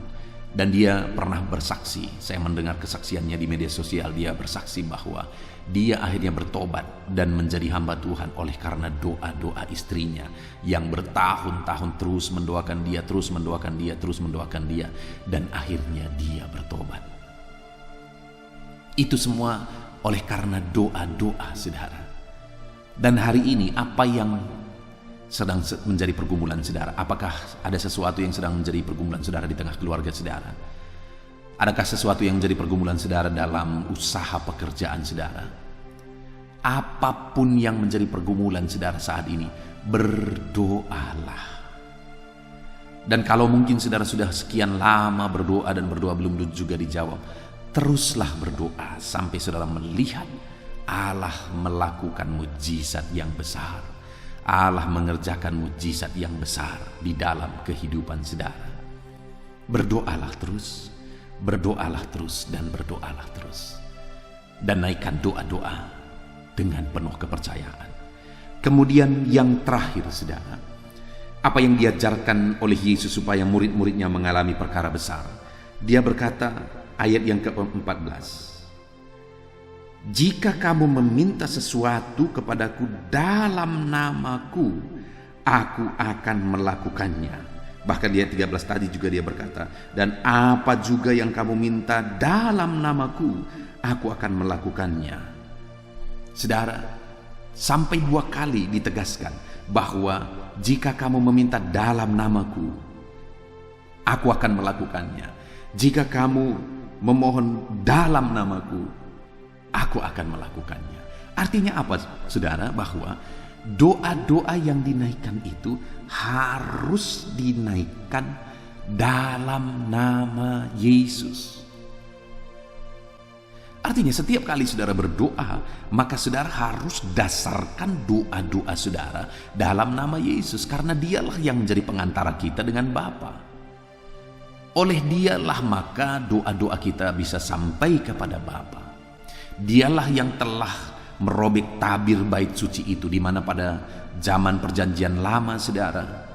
Dan dia pernah bersaksi, saya mendengar kesaksiannya di media sosial, dia bersaksi bahwa dia akhirnya bertobat dan menjadi hamba Tuhan oleh karena doa-doa istrinya yang bertahun-tahun terus mendoakan dia, terus mendoakan dia, dan akhirnya dia bertobat. Itu semua oleh karena doa-doa saudara. Dan hari ini apa yang sedang menjadi pergumulan saudara? Apakah ada sesuatu yang sedang menjadi pergumulan saudara di tengah keluarga saudara? Adakah sesuatu yang menjadi pergumulan saudara dalam usaha pekerjaan saudara? Apapun yang menjadi pergumulan saudara saat ini, berdoalah. Dan kalau mungkin saudara sudah sekian lama berdoa dan berdoa belum juga dijawab, teruslah berdoa sampai saudara melihat Allah melakukan mujizat yang besar. Allah mengerjakan mujizat yang besar di dalam kehidupan saudara. Berdoalah terus, dan berdoalah terus. Dan naikkan doa-doa dengan penuh kepercayaan. Kemudian yang terakhir saudara, apa yang diajarkan oleh Yesus supaya murid-muridnya mengalami perkara besar. Dia berkata, ayat yang ke-14, jika kamu meminta sesuatu kepadaku dalam namaku, aku akan melakukannya. Bahkan di ayat 13 tadi juga dia berkata, dan apa juga yang kamu minta dalam namaku, aku akan melakukannya. Saudara, Sampai 2 kali ditegaskan bahwa jika kamu meminta dalam namaku, aku akan melakukannya. Jika kamu memohon dalam namaku, aku akan melakukannya. Artinya apa, saudara? Bahwa doa-doa yang dinaikkan itu harus dinaikkan dalam nama Yesus. Artinya setiap kali saudara berdoa, maka saudara harus dasarkan doa-doa saudara dalam nama Yesus. Karena dialah yang menjadi pengantara kita dengan Bapa. Oleh dialah maka doa-doa kita bisa sampai kepada Bapa. Dialah yang telah merobek tabir bait suci itu, di mana pada zaman perjanjian lama saudara,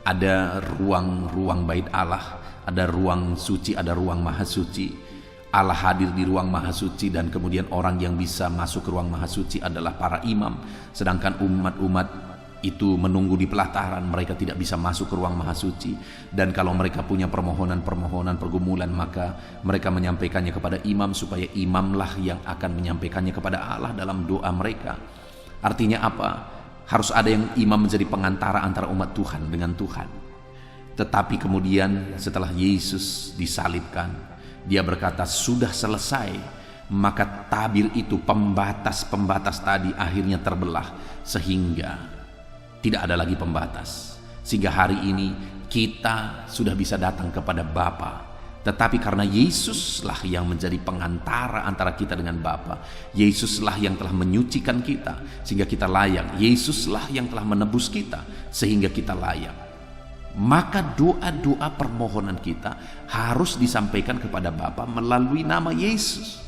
ada ruang-ruang bait Allah, ada ruang suci, ada ruang maha suci. Allah hadir di ruang maha suci, dan kemudian orang yang bisa masuk ke ruang maha suci adalah para imam. Sedangkan umat-umat itu menunggu di pelataran, mereka tidak bisa masuk ke ruang maha suci. Dan kalau mereka punya permohonan-permohonan, pergumulan, maka mereka menyampaikannya kepada imam, supaya imamlah yang akan menyampaikannya kepada Allah dalam doa mereka. Artinya apa? Harus ada yang imam menjadi pengantara antara umat Tuhan dengan Tuhan. Tetapi kemudian setelah Yesus disalibkan, Dia berkata sudah selesai, maka tabir itu, pembatas-pembatas tadi akhirnya terbelah, sehingga tidak ada lagi pembatas. Sehingga hari ini kita sudah bisa datang kepada Bapa. Tetapi karena Yesuslah yang menjadi pengantara antara kita dengan Bapa, Yesuslah yang telah menyucikan kita sehingga kita layak, Yesuslah yang telah menebus kita sehingga kita layak. Maka doa-doa permohonan kita harus disampaikan kepada Bapa melalui nama Yesus.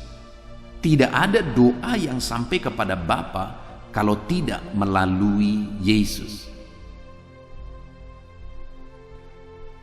Tidak ada doa yang sampai kepada Bapa kalau tidak melalui Yesus.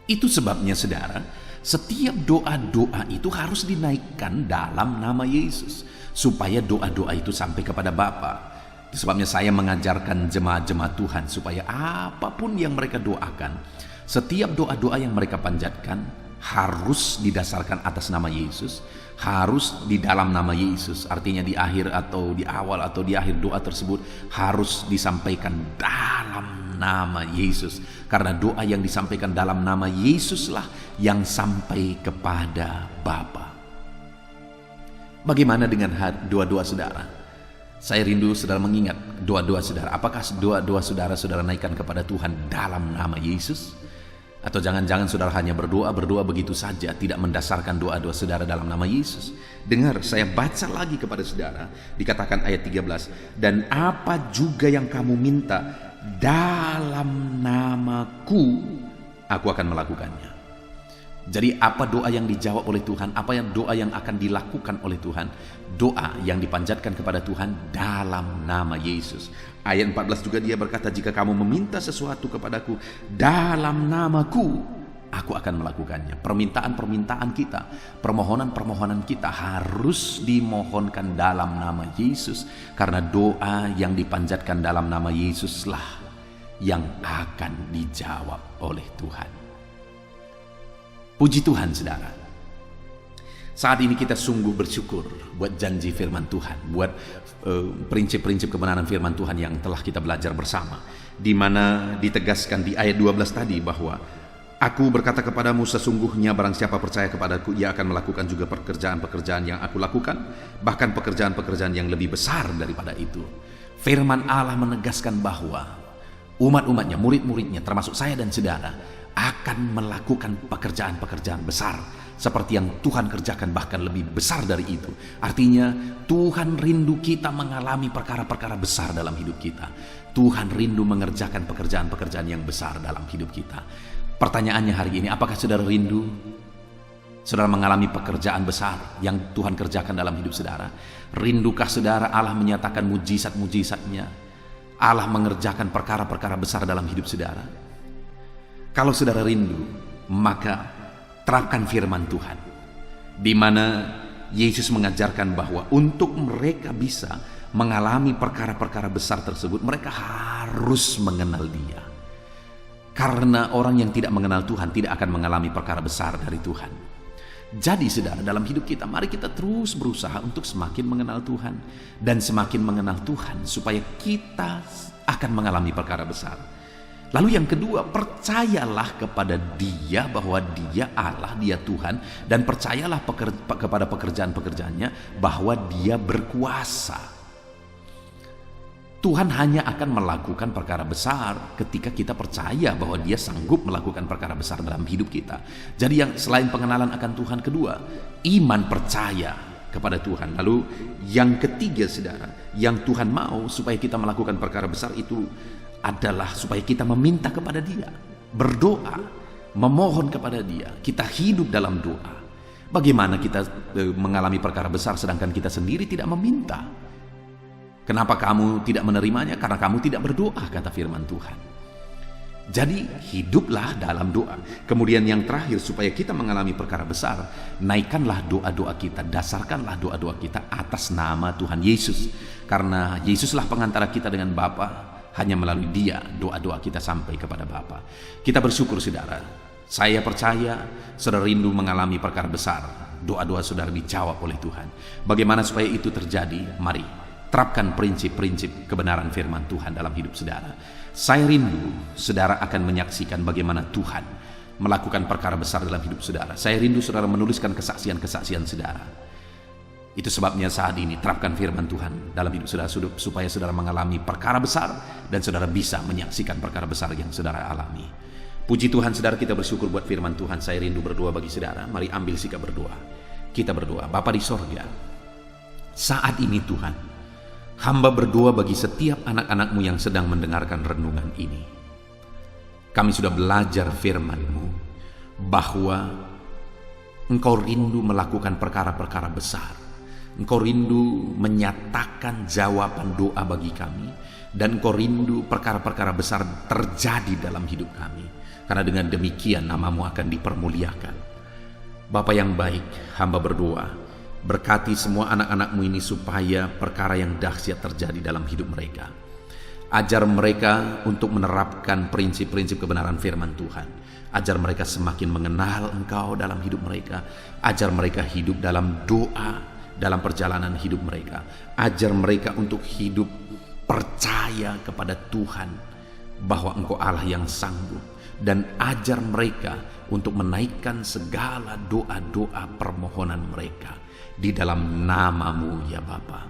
Itu sebabnya saudara, setiap doa-doa itu harus dinaikkan dalam nama Yesus, supaya doa-doa itu sampai kepada Bapa. Itu sebabnya saya mengajarkan jemaat-jemaat Tuhan supaya apapun yang mereka doakan, setiap doa-doa yang mereka panjatkan harus didasarkan atas nama Yesus, harus di dalam nama Yesus. Artinya di akhir atau di awal atau di akhir doa tersebut harus disampaikan dalam nama Yesus. Karena doa yang disampaikan dalam nama Yesuslah yang sampai kepada Bapa. Bagaimana dengan doa-doa saudara? Saya rindu saudara mengingat doa-doa saudara. Apakah doa-doa saudara naikkan kepada Tuhan dalam nama Yesus? Atau jangan-jangan saudara hanya berdoa begitu saja, tidak mendasarkan doa-doa saudara dalam nama Yesus? Dengar, saya baca lagi kepada saudara, dikatakan ayat 13, dan apa juga yang kamu minta dalam namaku, aku akan melakukannya. Jadi apa doa yang dijawab oleh Tuhan, apa yang doa yang akan dilakukan oleh Tuhan? Doa yang dipanjatkan kepada Tuhan dalam nama Yesus. Ayat 14 juga dia berkata, jika kamu meminta sesuatu kepadaku dalam namaku, aku akan melakukannya. Permintaan-permintaan kita, permohonan-permohonan kita harus dimohonkan dalam nama Yesus. Karena doa yang dipanjatkan dalam nama Yesuslah yang akan dijawab oleh Tuhan. Puji Tuhan saudara. Saat ini kita sungguh bersyukur buat janji firman Tuhan, buat prinsip-prinsip kebenaran firman Tuhan yang telah kita belajar bersama, di mana ditegaskan di ayat 12 tadi bahwa aku berkata kepadamu, sesungguhnya barang siapa percaya kepadaku, ia akan melakukan juga pekerjaan-pekerjaan yang aku lakukan, bahkan pekerjaan-pekerjaan yang lebih besar daripada itu. Firman Allah menegaskan bahwa umat-umatnya, murid-muridnya, termasuk saya dan saudara, akan melakukan pekerjaan-pekerjaan besar seperti yang Tuhan kerjakan, bahkan lebih besar dari itu. Artinya Tuhan rindu kita mengalami perkara-perkara besar dalam hidup kita. Tuhan rindu mengerjakan pekerjaan-pekerjaan yang besar dalam hidup kita. Pertanyaannya hari ini, apakah saudara rindu saudara mengalami pekerjaan besar yang Tuhan kerjakan dalam hidup saudara? Rindukah saudara Allah menyatakan mujizat-mujizatnya, Allah mengerjakan perkara-perkara besar dalam hidup saudara? Kalau saudara rindu, maka terapkan firman Tuhan, di mana Yesus mengajarkan bahwa untuk mereka bisa mengalami perkara-perkara besar tersebut, mereka harus mengenal Dia. Karena orang yang tidak mengenal Tuhan tidak akan mengalami perkara besar dari Tuhan. Jadi saudara, dalam hidup kita mari kita terus berusaha untuk semakin mengenal Tuhan dan semakin mengenal Tuhan supaya kita akan mengalami perkara besar. Lalu yang kedua, percayalah kepada Dia bahwa Dia Allah, Dia Tuhan, dan percayalah kepada pekerjaan-pekerjaannya bahwa Dia berkuasa. Tuhan hanya akan melakukan perkara besar ketika kita percaya bahwa Dia sanggup melakukan perkara besar dalam hidup kita. Jadi yang selain pengenalan akan Tuhan, kedua, iman percaya kepada Tuhan. Lalu yang ketiga saudara, yang Tuhan mau supaya kita melakukan perkara besar itu adalah supaya kita meminta kepada Dia, berdoa, memohon kepada Dia. Kita hidup dalam doa. Bagaimana kita mengalami perkara besar sedangkan kita sendiri tidak meminta? Kenapa kamu tidak menerimanya? Karena kamu tidak berdoa, kata firman Tuhan. Jadi hiduplah dalam doa. Kemudian yang terakhir, supaya kita mengalami perkara besar, naikkanlah doa-doa kita, dasarkanlah doa-doa kita atas nama Tuhan Yesus. Karena Yesuslah pengantara kita dengan Bapa. Hanya melalui Dia doa-doa kita sampai kepada Bapa. Kita bersyukur saudara. Saya percaya saudara rindu mengalami perkara besar. Doa-doa saudara dijawab oleh Tuhan. Bagaimana supaya itu terjadi? Mari terapkan prinsip-prinsip kebenaran firman Tuhan dalam hidup saudara. Saya rindu saudara akan menyaksikan bagaimana Tuhan melakukan perkara besar dalam hidup saudara. Saya rindu saudara menuliskan kesaksian-kesaksian saudara. Itu sebabnya saat ini terapkan firman Tuhan dalam hidup saudara supaya saudara mengalami perkara besar dan saudara bisa menyaksikan perkara besar yang saudara alami. Puji Tuhan saudara, kita bersyukur buat firman Tuhan. Saya rindu berdoa bagi saudara. Mari ambil sikap berdoa. Kita berdoa. Bapa di sorga, saat ini Tuhan, hamba berdoa bagi setiap anak-anak-Mu yang sedang mendengarkan renungan ini. Kami sudah belajar firman-Mu bahwa Engkau rindu melakukan perkara-perkara besar. Engkau rindu menyatakan jawaban doa bagi kami. Dan Engkau rindu perkara-perkara besar terjadi dalam hidup kami. Karena dengan demikian nama-Mu akan dipermuliakan. Bapa yang baik, hamba berdoa, berkati semua anak-anak-Mu ini supaya perkara yang dahsyat terjadi dalam hidup mereka. Ajar mereka untuk menerapkan prinsip-prinsip kebenaran firman Tuhan. Ajar mereka semakin mengenal Engkau dalam hidup mereka. Ajar mereka hidup dalam doa dalam perjalanan hidup mereka. Ajar mereka untuk hidup percaya kepada Tuhan bahwa Engkau Allah yang sanggup. Dan ajar mereka untuk menaikkan segala doa-doa permohonan mereka di dalam nama-Mu ya Bapa.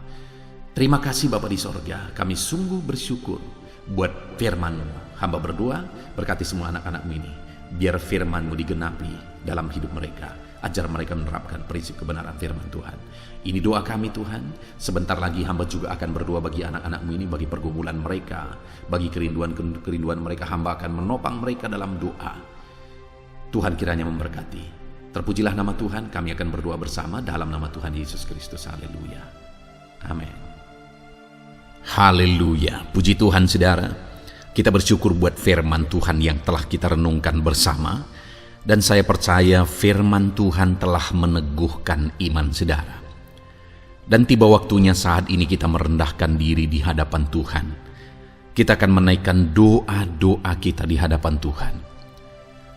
Terima kasih Bapa di sorga, kami sungguh bersyukur buat firman-Mu. Hamba berdoa, berkati semua anak-anak-Mu ini, biar firman-Mu digenapi dalam hidup mereka. Ajar mereka menerapkan prinsip kebenaran firman Tuhan. Ini doa kami Tuhan. Sebentar lagi hamba juga akan berdoa bagi anak-anak-Mu ini, bagi pergumulan mereka, bagi kerinduan mereka. Hamba akan menopang mereka dalam doa. Tuhan kiranya memberkati. Terpujilah nama Tuhan. Kami akan berdoa bersama dalam nama Tuhan Yesus Kristus. Haleluya. Amin. Haleluya. Puji Tuhan saudara. Kita bersyukur buat firman Tuhan yang telah kita renungkan bersama. Dan saya percaya firman Tuhan telah meneguhkan iman saudara. Dan tiba waktunya saat ini kita merendahkan diri di hadapan Tuhan. Kita akan menaikkan doa-doa kita di hadapan Tuhan.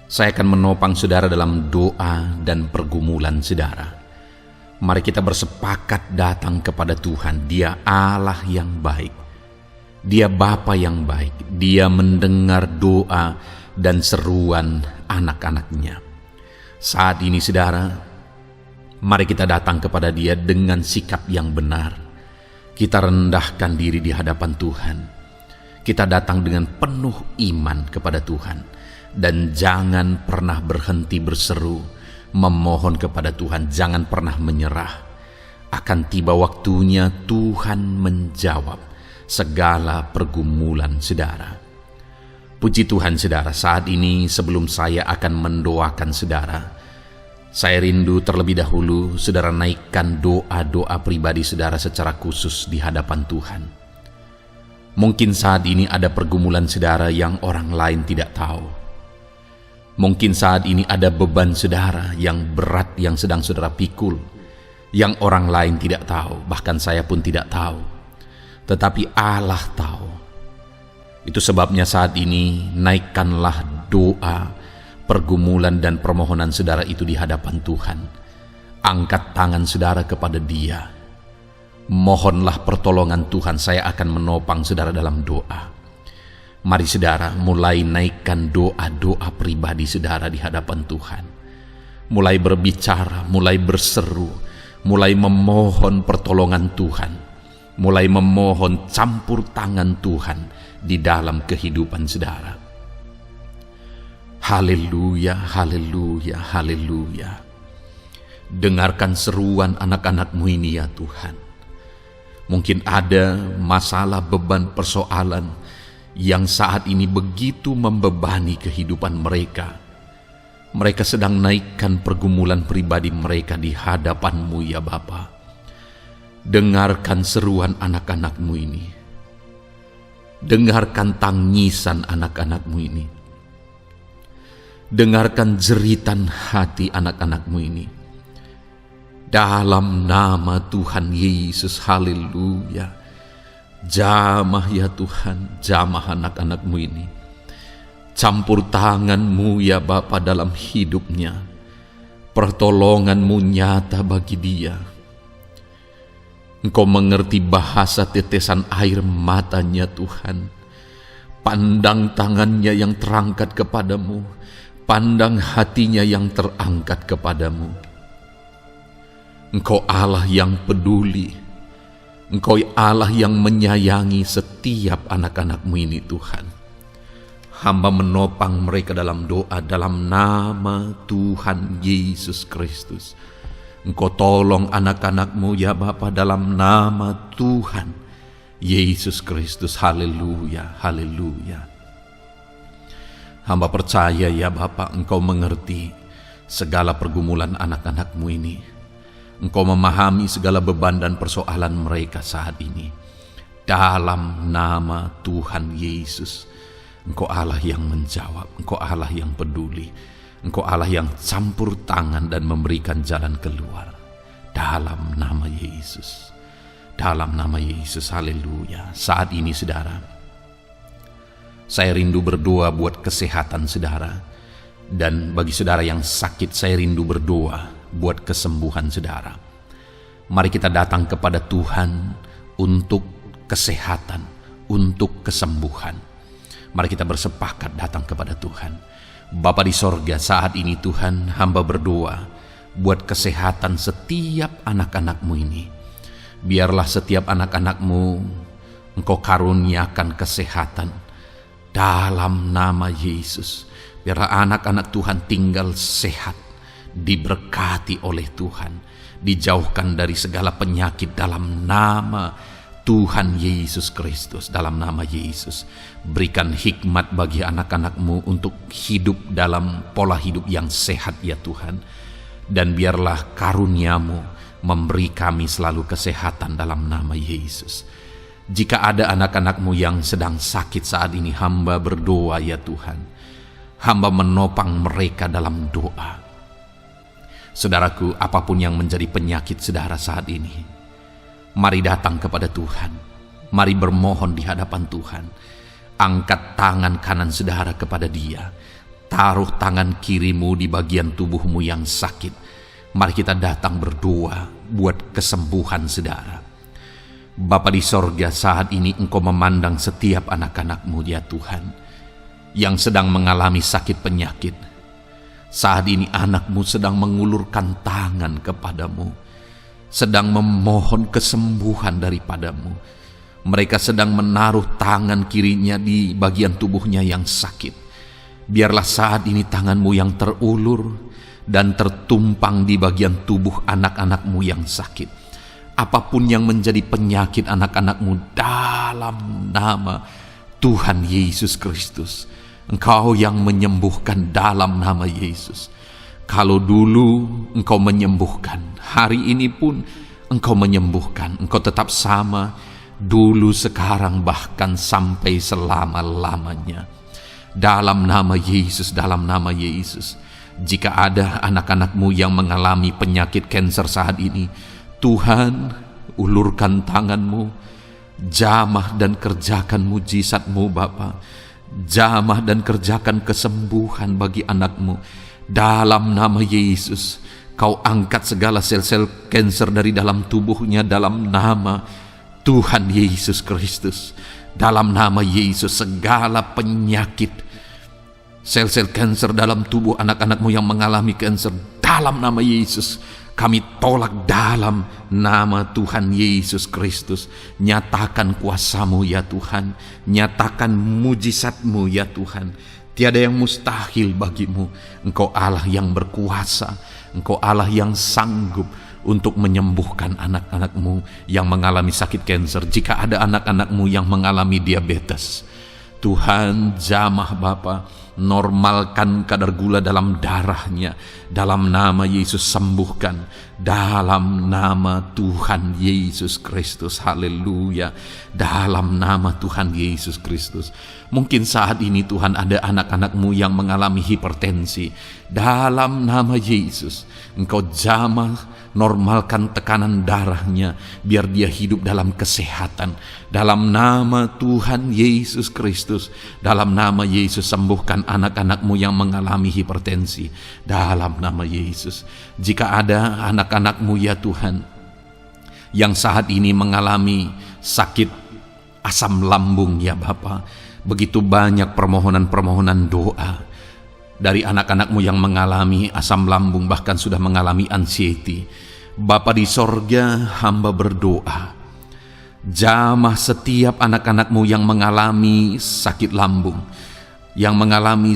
Saya akan menopang saudara dalam doa dan pergumulan saudara. Mari kita bersepakat datang kepada Tuhan. Dia Allah yang baik. Dia Bapa yang baik. Dia mendengar doa dan seruan anak-anaknya. Saat ini saudara, mari kita datang kepada Dia dengan sikap yang benar. Kita rendahkan diri di hadapan Tuhan. Kita datang dengan penuh iman kepada Tuhan. Dan jangan pernah berhenti berseru, memohon kepada Tuhan. Jangan pernah menyerah. Akan tiba waktunya Tuhan menjawab segala pergumulan saudara. Puji Tuhan saudara, saat ini sebelum saya akan mendoakan saudara, saya rindu terlebih dahulu saudara naikkan doa-doa pribadi saudara secara khusus di hadapan Tuhan. Mungkin saat ini ada pergumulan saudara yang orang lain tidak tahu. Mungkin saat ini ada beban saudara yang berat yang sedang saudara pikul, yang orang lain tidak tahu, bahkan saya pun tidak tahu. Tetapi Allah tahu. Itu sebabnya saat ini naikkanlah doa, pergumulan dan permohonan saudara itu di hadapan Tuhan. Angkat tangan saudara kepada Dia. Mohonlah pertolongan Tuhan, saya akan menopang saudara dalam doa. Mari saudara mulai naikkan doa-doa pribadi saudara di hadapan Tuhan. Mulai berbicara, mulai berseru, mulai memohon pertolongan Tuhan. Mulai memohon campur tangan Tuhan di dalam kehidupan saudara. Haleluya, haleluya, haleluya. Dengarkan seruan anak-anak-Mu ini ya Tuhan. Mungkin ada masalah, beban, persoalan yang saat ini begitu membebani kehidupan mereka. Mereka sedang naikkan pergumulan pribadi mereka di hadapan-Mu ya Bapa. Dengarkan seruan anak-anak-Mu ini. Dengarkan tangisan anak-anak-Mu ini. Dengarkan jeritan hati anak-anak-Mu ini. Dalam nama Tuhan Yesus, haleluya. Jamah ya Tuhan, jamah anak-anak-Mu ini. Campur tangan-Mu ya Bapa dalam hidupnya. Pertolongan-Mu nyata bagi dia. Engkau mengerti bahasa tetesan air matanya Tuhan. Pandang tangannya yang terangkat kepadamu. Pandang hatinya yang terangkat kepadamu. Engkau Allah yang peduli. Engkau Allah yang menyayangi setiap anak-anak-Mu ini Tuhan. Hamba menopang mereka dalam doa dalam nama Tuhan Yesus Kristus. Engkau tolong anak-anak-Mu ya Bapa dalam nama Tuhan Yesus Kristus. Haleluya, haleluya. Hamba percaya ya Bapa, Engkau mengerti segala pergumulan anak-anak-Mu ini. Engkau memahami segala beban dan persoalan mereka saat ini. Dalam nama Tuhan Yesus, Engkau Allah yang menjawab, Engkau Allah yang peduli, Engkau Allah yang campur tangan dan memberikan jalan keluar. Dalam nama Yesus, dalam nama Yesus, haleluya. Saat ini saudara, saya rindu berdoa buat kesehatan saudara. Dan bagi saudara yang sakit, saya rindu berdoa buat kesembuhan saudara. Mari kita datang kepada Tuhan untuk kesehatan, untuk kesembuhan. Mari kita bersepakat datang kepada Tuhan. Bapa di sorga, saat ini Tuhan, hamba berdoa buat kesehatan setiap anak-anak-Mu ini. Biarlah setiap anak-anak-Mu Engkau karuniakan kesehatan dalam nama Yesus. Biarlah anak-anak Tuhan tinggal sehat, diberkati oleh Tuhan, dijauhkan dari segala penyakit dalam nama Tuhan Yesus Kristus. Dalam nama Yesus, berikan hikmat bagi anak-anak-Mu untuk hidup dalam pola hidup yang sehat ya Tuhan. Dan biarlah karunia-Mu memberi kami selalu kesehatan dalam nama Yesus. Jika ada anak-anak-Mu yang sedang sakit saat ini, hamba berdoa ya Tuhan. Hamba menopang mereka dalam doa. Saudaraku, apapun yang menjadi penyakit saudara saat ini, mari datang kepada Tuhan. Mari bermohon di hadapan Tuhan. Angkat tangan kanan saudara kepada Dia. Taruh tangan kirimu di bagian tubuhmu yang sakit. Mari kita datang berdoa buat kesembuhan saudara. Bapa di sorga, saat ini Engkau memandang setiap anak-anak-Mu ya Tuhan, yang sedang mengalami sakit penyakit. Saat ini anak-Mu sedang mengulurkan tangan kepadamu, sedang memohon kesembuhan daripadamu. Mereka sedang menaruh tangan kirinya di bagian tubuhnya yang sakit. Biarlah saat ini tangan-Mu yang terulur dan tertumpang di bagian tubuh anak-anak-Mu yang sakit. Apapun yang menjadi penyakit anak-anak-Mu, dalam nama Tuhan Yesus Kristus, Engkau yang menyembuhkan dalam nama Yesus. Kalau dulu Engkau menyembuhkan, hari ini pun Engkau menyembuhkan. Engkau tetap sama, dulu, sekarang, bahkan sampai selama-lamanya. Dalam nama Yesus, dalam nama Yesus. Jika ada anak-anak-Mu yang mengalami penyakit kanker saat ini, Tuhan, ulurkan tangan-Mu, jamah dan kerjakan mujizat-Mu Bapa. Jamah dan kerjakan kesembuhan bagi anak-Mu. Dalam nama Yesus, Kau angkat segala sel-sel kanker dari dalam tubuhnya dalam nama Tuhan Yesus Kristus. Dalam nama Yesus, segala penyakit, sel-sel kanker dalam tubuh anak-anakmu yang mengalami kanker, dalam nama Yesus kami tolak dalam nama Tuhan Yesus Kristus. Nyatakan kuasa-Mu ya Tuhan, nyatakan mujizat-Mu ya Tuhan. Tiada yang mustahil bagimu. Engkau Allah yang berkuasa, Engkau Allah yang sanggup untuk menyembuhkan anak-anakmu yang mengalami sakit kanker. Jika ada anak-anakmu yang mengalami diabetes, Tuhan jamah Bapa, normalkan kadar gula dalam darahnya. Dalam nama Yesus sembuhkan. Dalam nama Tuhan Yesus Kristus. Haleluya. Dalam nama Tuhan Yesus Kristus. Mungkin saat ini Tuhan ada anak-anakmu yang mengalami hipertensi. Dalam nama Yesus, Engkau jamah, normalkan tekanan darahnya, biar dia hidup dalam kesehatan. Dalam nama Tuhan Yesus Kristus, dalam nama Yesus sembuhkan anak-anakmu yang mengalami hipertensi. Dalam nama Yesus, jika ada anak-anakmu ya Tuhan yang saat ini mengalami sakit asam lambung ya Bapa, begitu banyak permohonan-permohonan doa dari anak-anakmu yang mengalami asam lambung, bahkan sudah mengalami anxiety. Bapa di sorga, hamba berdoa, jamah setiap anak-anakmu yang mengalami sakit lambung, yang mengalami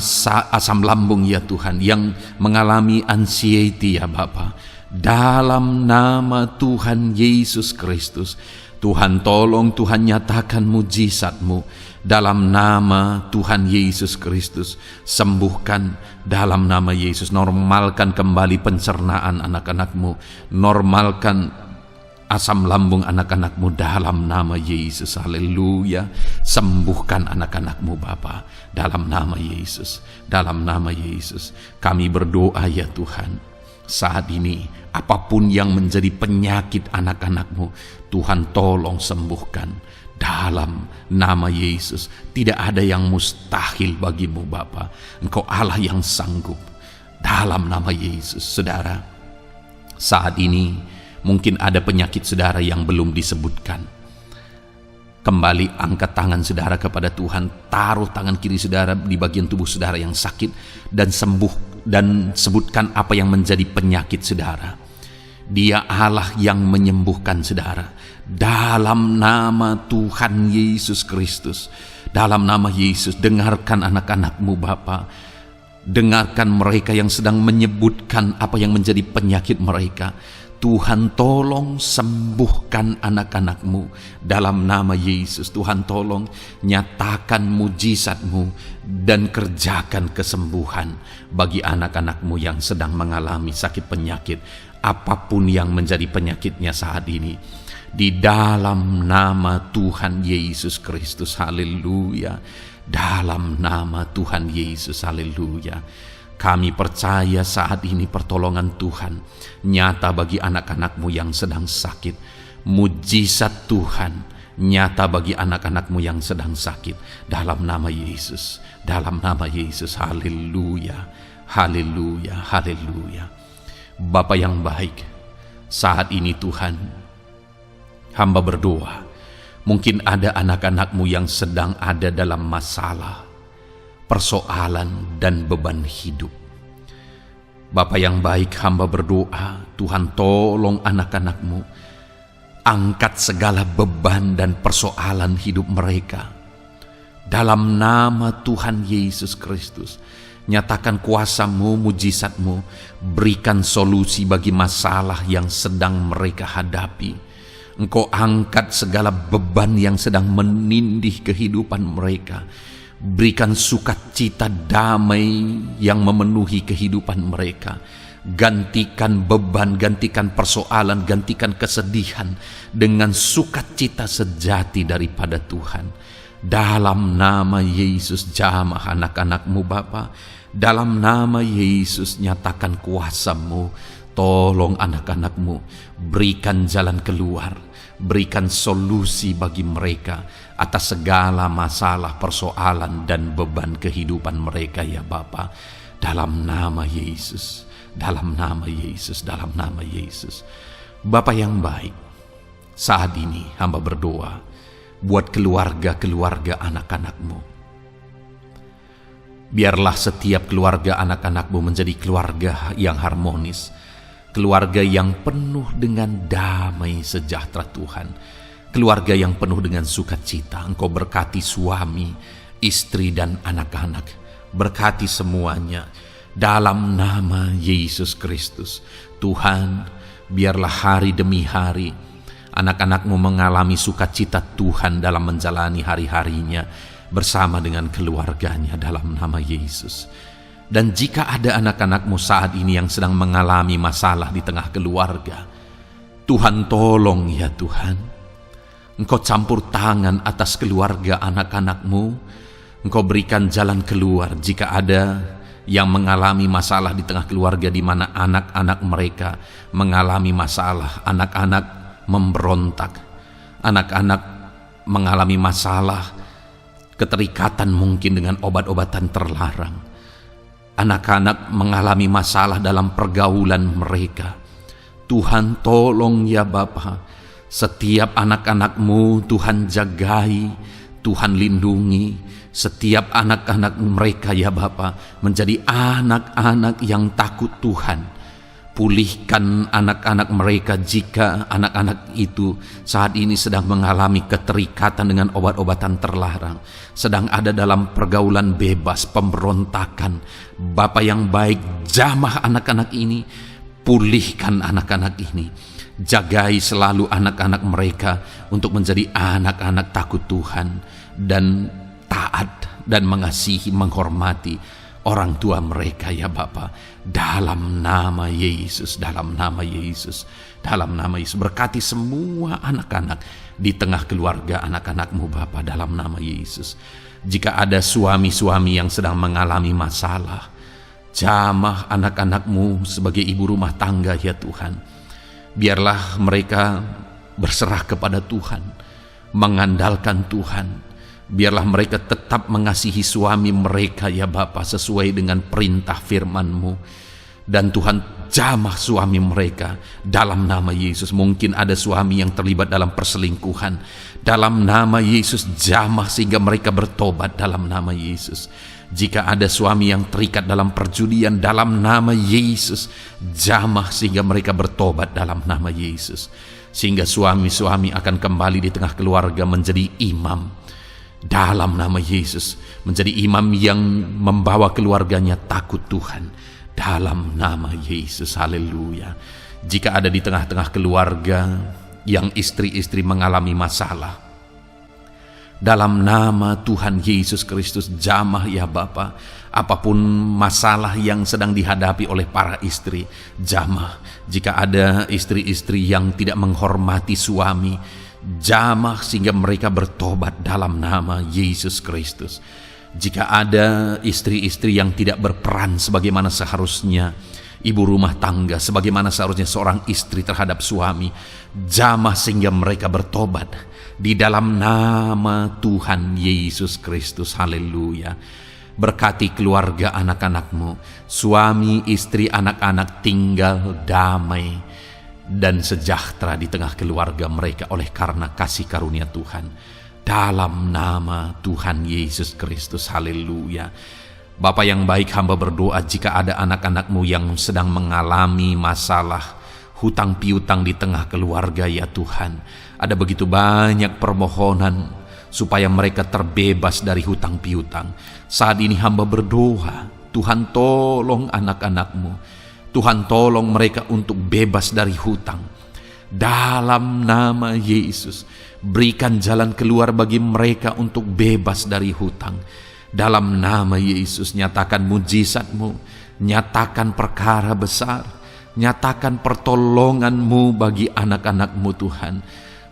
asam lambung ya Tuhan, yang mengalami anxiety ya Bapa. Dalam nama Tuhan Yesus Kristus, Tuhan tolong, Tuhan nyatakan mujizat-Mu. Dalam nama Tuhan Yesus Kristus, sembuhkan dalam nama Yesus. Normalkan kembali pencernaan anak-anakmu, normalkan asam lambung anak-anakmu dalam nama Yesus. Haleluya. Sembuhkan anak-anakmu Bapa dalam nama Yesus. Dalam nama Yesus kami berdoa ya Tuhan, saat ini apapun yang menjadi penyakit anak-anakmu, Tuhan tolong sembuhkan dalam nama Yesus. Tidak ada yang mustahil bagimu Bapa. Engkau Allah yang sanggup. Dalam nama Yesus. Saudara, saat ini mungkin ada penyakit saudara yang belum disebutkan. Kembali angkat tangan saudara kepada Tuhan, taruh tangan kiri saudara di bagian tubuh saudara yang sakit, dan sembuh, dan sebutkan apa yang menjadi penyakit saudara. Dia Allah yang menyembuhkan saudara. Dalam nama Tuhan Yesus Kristus, dalam nama Yesus, dengarkan anak-anakmu Bapa. Dengarkan mereka yang sedang menyebutkan apa yang menjadi penyakit mereka. Tuhan tolong sembuhkan anak-anakmu dalam nama Yesus. Tuhan tolong nyatakan mujizat-Mu dan kerjakan kesembuhan bagi anak-anakmu yang sedang mengalami sakit penyakit, apapun yang menjadi penyakitnya saat ini. Di dalam nama Tuhan Yesus Kristus. Haleluya. Dalam nama Tuhan Yesus. Haleluya. Kami percaya saat ini pertolongan Tuhan nyata bagi anak-anakmu yang sedang sakit. Mujizat Tuhan nyata bagi anak-anakmu yang sedang sakit. Dalam nama Yesus. Dalam nama Yesus. Haleluya. Haleluya. Haleluya. Bapa yang baik, saat ini Tuhan, hamba berdoa, mungkin ada anak-anakmu yang sedang ada dalam masalah, persoalan, dan beban hidup. Bapa yang baik, hamba berdoa, Tuhan tolong anak-anakmu, angkat segala beban dan persoalan hidup mereka. Dalam nama Tuhan Yesus Kristus, nyatakan kuasa-Mu, mujizat-Mu, berikan solusi bagi masalah yang sedang mereka hadapi. Engkau angkat segala beban yang sedang menindih kehidupan mereka. Berikan sukacita damai yang memenuhi kehidupan mereka. Gantikan beban, gantikan persoalan, gantikan kesedihan dengan sukacita sejati daripada Tuhan. Dalam nama Yesus, jamah anak-anakmu Bapa. Dalam nama Yesus, nyatakan kuasa-Mu. Tolong anak-anakmu, berikan jalan keluar, berikan solusi bagi mereka atas segala masalah, persoalan, dan beban kehidupan mereka ya Bapa. Dalam nama Yesus, dalam nama Yesus, dalam nama Yesus. Bapa yang baik, saat ini hamba berdoa buat keluarga-keluarga anak-anak-Mu. Biarlah setiap keluarga anak-anak-Mu menjadi keluarga yang harmonis, keluarga yang penuh dengan damai sejahtera Tuhan, keluarga yang penuh dengan sukacita. Engkau berkati suami, istri, dan anak-anak. Berkati semuanya dalam nama Yesus Kristus. Tuhan, biarlah hari demi hari anak-anak-Mu mengalami sukacita Tuhan dalam menjalani hari-harinya bersama dengan keluarganya dalam nama Yesus. Dan jika ada anak-anak-Mu saat ini yang sedang mengalami masalah di tengah keluarga, Tuhan tolong ya Tuhan. Engkau campur tangan atas keluarga anak-anak-Mu. Engkau berikan jalan keluar jika ada yang mengalami masalah di tengah keluarga di mana anak-anak mereka mengalami masalah, anak-anak memberontak, anak-anak mengalami masalah, keterikatan mungkin dengan obat-obatan terlarang, anak-anak mengalami masalah dalam pergaulan mereka. Tuhan tolong ya Bapa, setiap anak-anak-Mu Tuhan jagai, Tuhan lindungi. Setiap anak-anak mereka ya Bapa menjadi anak-anak yang takut Tuhan. Pulihkan anak-anak mereka jika anak-anak itu saat ini sedang mengalami keterikatan dengan obat-obatan terlarang, sedang ada dalam pergaulan bebas, pemberontakan. Bapa yang baik, jamah anak-anak ini, pulihkan anak-anak ini. Jagai selalu anak-anak mereka untuk menjadi anak-anak takut Tuhan dan taat dan mengasihi, menghormati orang tua mereka ya Bapa. Dalam nama Yesus, dalam nama Yesus, dalam nama Yesus. Berkati semua anak-anak di tengah keluarga anak-anak-Mu Bapa dalam nama Yesus. Jika ada suami-suami yang sedang mengalami masalah, jamah anak-anak-Mu sebagai ibu rumah tangga ya Tuhan. Biarlah mereka berserah kepada Tuhan, mengandalkan Tuhan. Biarlah mereka tetap mengasihi suami mereka ya Bapa sesuai dengan perintah firman-Mu. Dan Tuhan jamah suami mereka dalam nama Yesus. Mungkin ada suami yang terlibat dalam perselingkuhan, dalam nama Yesus jamah sehingga mereka bertobat dalam nama Yesus. Jika ada suami yang terikat dalam perjudian, dalam nama Yesus jamah sehingga mereka bertobat dalam nama Yesus. Sehingga suami-suami akan kembali di tengah keluarga menjadi imam dalam nama Yesus, menjadi imam yang membawa keluarganya takut Tuhan dalam nama Yesus. Haleluya. Jika ada di tengah-tengah keluarga yang istri-istri mengalami masalah, dalam nama Tuhan Yesus Kristus jamah ya Bapa. Apapun masalah yang sedang dihadapi oleh para istri, jamah. Jika ada istri-istri yang tidak menghormati suami, jamah sehingga mereka bertobat dalam nama Yesus Kristus. Jika ada istri-istri yang tidak berperan sebagaimana seharusnya, ibu rumah tangga sebagaimana seharusnya seorang istri terhadap suami, jamah sehingga mereka bertobat di dalam nama Tuhan Yesus Kristus. Haleluya. Berkati keluarga anak-anak-Mu, suami, istri, anak-anak tinggal damai dan sejahtera di tengah keluarga mereka oleh karena kasih karunia Tuhan. Dalam nama Tuhan Yesus Kristus. Haleluya. Bapa yang baik, hamba berdoa jika ada anak-anak-Mu yang sedang mengalami masalah hutang piutang di tengah keluarga ya Tuhan. Ada begitu banyak permohonan supaya mereka terbebas dari hutang piutang. Saat ini hamba berdoa, Tuhan tolong anak-anak-Mu. Tuhan tolong mereka untuk bebas dari hutang. Dalam nama Yesus, berikan jalan keluar bagi mereka untuk bebas dari hutang. Dalam nama Yesus, nyatakan mujizat-Mu, nyatakan perkara besar, nyatakan pertolongan-Mu bagi anak-anak-Mu Tuhan.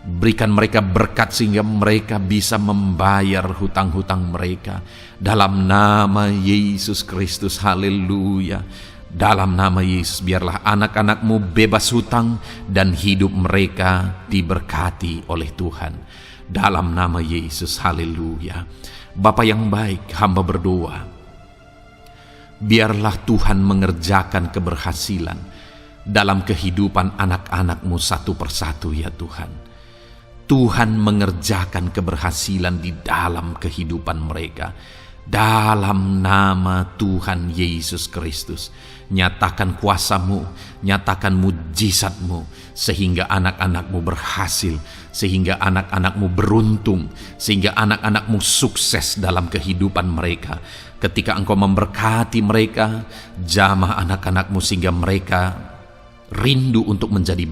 Berikan mereka berkat sehingga mereka bisa membayar hutang-hutang mereka. Dalam nama Yesus Kristus, haleluya. Dalam nama Yesus, biarlah anak-anak-Mu bebas hutang dan hidup mereka diberkati oleh Tuhan. Dalam nama Yesus, haleluya. Bapa yang baik, hamba berdoa Biarlah Tuhan mengerjakan keberhasilan dalam kehidupan anak-anak-Mu satu persatu ya Tuhan. Tuhan mengerjakan keberhasilan di dalam kehidupan mereka. Dalam nama Tuhan Yesus Kristus, nyatakan kuasa-Mu, nyatakan mujizat-Mu, sehingga anak-anak-Mu berhasil, sehingga anak-anak-Mu beruntung, sehingga anak-anak-Mu sukses dalam kehidupan mereka. Ketika Engkau memberkati mereka, jamah anak-anak-Mu sehingga mereka rindu untuk menjadi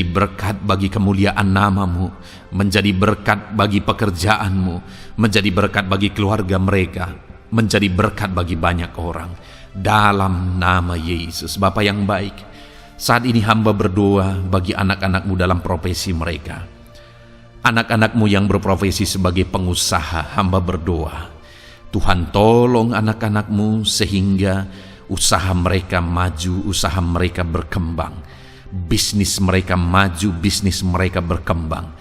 berkat bagi kemuliaan nama-Mu, menjadi berkat bagi pekerjaan-Mu, menjadi berkat bagi keluarga mereka, menjadi berkat bagi banyak orang. Dalam nama Yesus. Bapa yang baik, saat ini hamba berdoa bagi anak-anak-Mu dalam profesi mereka. Anak-anak-Mu yang berprofesi sebagai pengusaha, hamba berdoa, Tuhan tolong anak-anak-Mu sehingga usaha mereka maju, usaha mereka berkembang, bisnis mereka maju, bisnis mereka berkembang.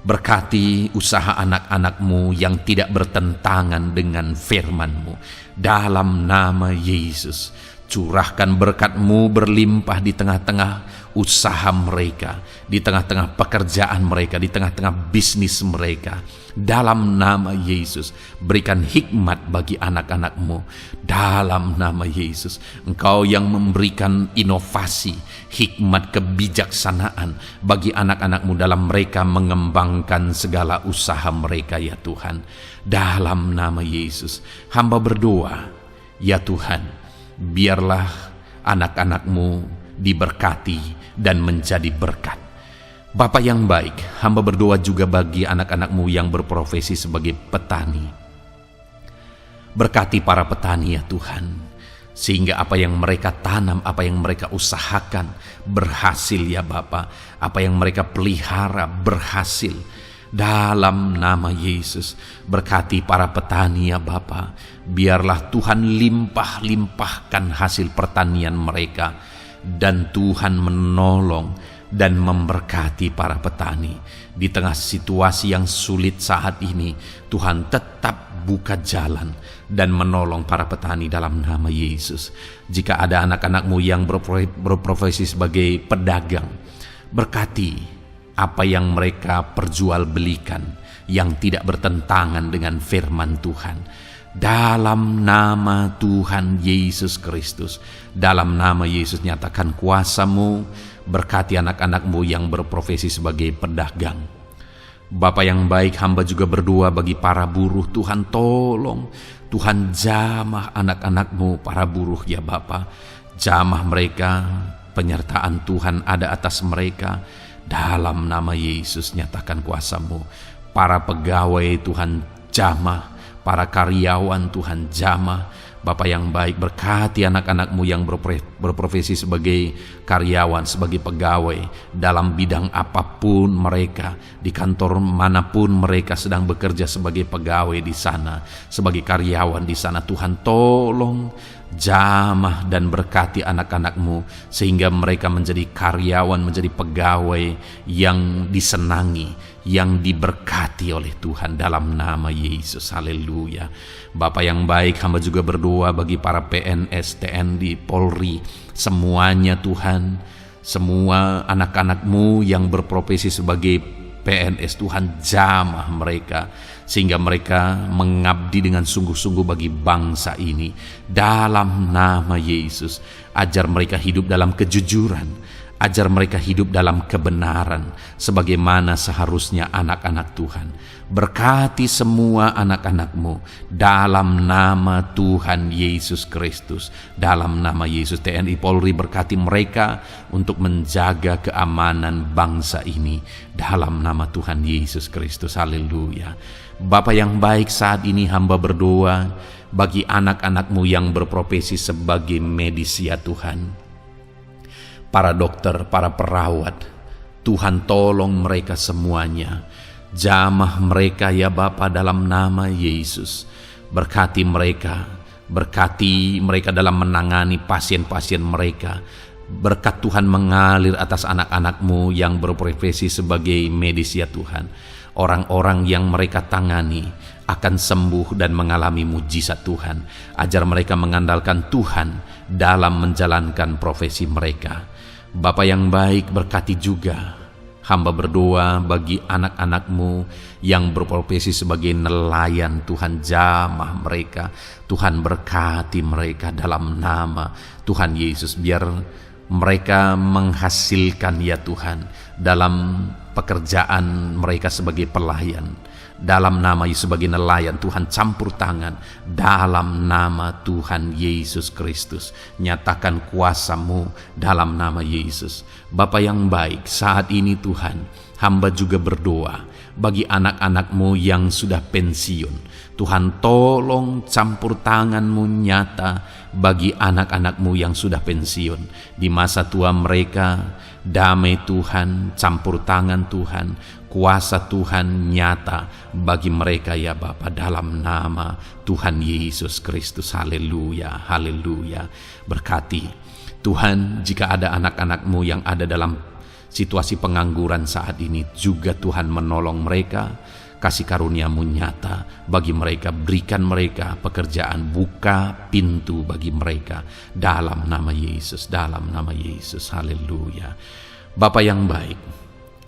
Berkati usaha anak-anak-Mu yang tidak bertentangan dengan firman-Mu. Dalam nama Yesus, curahkan berkat-Mu berlimpah di tengah-tengah usaha mereka, di tengah-tengah pekerjaan mereka, di tengah-tengah bisnis mereka. Dalam nama Yesus, berikan hikmat bagi anak-anak-Mu. Dalam nama Yesus, Engkau yang memberikan inovasi, hikmat, kebijaksanaan bagi anak-anak-Mu dalam mereka mengembangkan segala usaha mereka ya Tuhan. Dalam nama Yesus, hamba berdoa, ya Tuhan, biarlah anak-anak-Mu diberkati dan menjadi berkat. Bapa yang baik, hamba berdoa juga bagi anak-anak-Mu yang berprofesi sebagai petani. Berkati para petani ya Tuhan, sehingga apa yang mereka tanam, apa yang mereka usahakan berhasil ya Bapa. Apa yang mereka pelihara berhasil. Dalam nama Yesus, berkati para petani ya Bapa. Biarlah Tuhan limpah-limpahkan hasil pertanian mereka, dan Tuhan menolong dan memberkati para petani. Di tengah situasi yang sulit saat ini, Tuhan tetap buka jalan dan menolong para petani dalam nama Yesus. Jika ada anak-anak-Mu yang berprofesi sebagai pedagang, berkati apa yang mereka perjualbelikan yang tidak bertentangan dengan firman Tuhan. Dalam nama Tuhan Yesus Kristus, dalam nama Yesus, nyatakan kuasa-Mu, berkati anak-anak-Mu yang berprofesi sebagai pedagang. Bapa yang baik, hamba juga berdoa bagi para buruh. Tuhan tolong, Tuhan jamah anak-anak-Mu para buruh ya Bapa. Jamah mereka, penyertaan Tuhan ada atas mereka. Dalam nama Yesus, nyatakan kuasa-Mu. Para pegawai Tuhan jamah, para karyawan Tuhan jamah. Bapa yang baik, berkati anak-anak-Mu yang berprofesi sebagai karyawan, sebagai pegawai dalam bidang apapun mereka, di kantor manapun mereka sedang bekerja sebagai pegawai di sana, sebagai karyawan di sana. Tuhan tolong jamah dan berkati anak-anak-Mu sehingga mereka menjadi karyawan, menjadi pegawai yang disenangi, yang diberkati oleh Tuhan dalam nama Yesus. Haleluya. Bapa yang baik, hamba juga berdoa bagi para PNS, TNI, Polri, semuanya Tuhan, semua anak-anak-Mu yang berprofesi sebagai PNS, Tuhan jamah mereka sehingga mereka mengabdi dengan sungguh-sungguh bagi bangsa ini. Dalam nama Yesus, ajar mereka hidup dalam kejujuran, ajar mereka hidup dalam kebenaran sebagaimana seharusnya anak-anak Tuhan. Berkati semua anak-anak-Mu dalam nama Tuhan Yesus Kristus. Dalam nama Yesus, TNI Polri berkati mereka untuk menjaga keamanan bangsa ini dalam nama Tuhan Yesus Kristus. Haleluya. Bapa yang baik, saat ini hamba berdoa bagi anak-anak-Mu yang berprofesi sebagai medis ya Tuhan. Para dokter, para perawat, Tuhan tolong mereka semuanya. Jamah mereka ya Bapa dalam nama Yesus. Berkati mereka dalam menangani pasien-pasien mereka. Berkat Tuhan mengalir atas anak-anak-Mu yang berprofesi sebagai medis ya Tuhan. Orang-orang yang mereka tangani akan sembuh dan mengalami mujizat Tuhan. Ajar mereka mengandalkan Tuhan dalam menjalankan profesi mereka. Bapa yang baik, berkati juga hamba berdoa bagi anak-anak-Mu yang berprofesi sebagai nelayan. Tuhan, jamah mereka, Tuhan berkati mereka dalam nama Tuhan Yesus. Biar mereka menghasilkan ya Tuhan dalam pekerjaan mereka sebagai pelayan. Dalam nama Yesus sebagai nelayan, Tuhan campur tangan dalam nama Tuhan Yesus Kristus. Nyatakan kuasa-Mu dalam nama Yesus. Bapa yang baik, saat ini Tuhan, hamba juga berdoa bagi anak-anak-Mu yang sudah pensiun. Tuhan, tolong campur tangan-Mu nyata bagi anak-anak-Mu yang sudah pensiun. Di masa tua mereka, damai Tuhan, campur tangan Tuhan, kuasa Tuhan nyata bagi mereka ya Bapa, dalam nama Tuhan Yesus Kristus. Haleluya, haleluya. Berkati Tuhan, jika ada anak-anak-Mu yang ada dalam situasi pengangguran saat ini, juga Tuhan menolong mereka. Kasih karunia-Mu nyata bagi mereka, berikan mereka pekerjaan, buka pintu bagi mereka dalam nama Yesus, dalam nama Yesus. Haleluya. Bapa yang baik,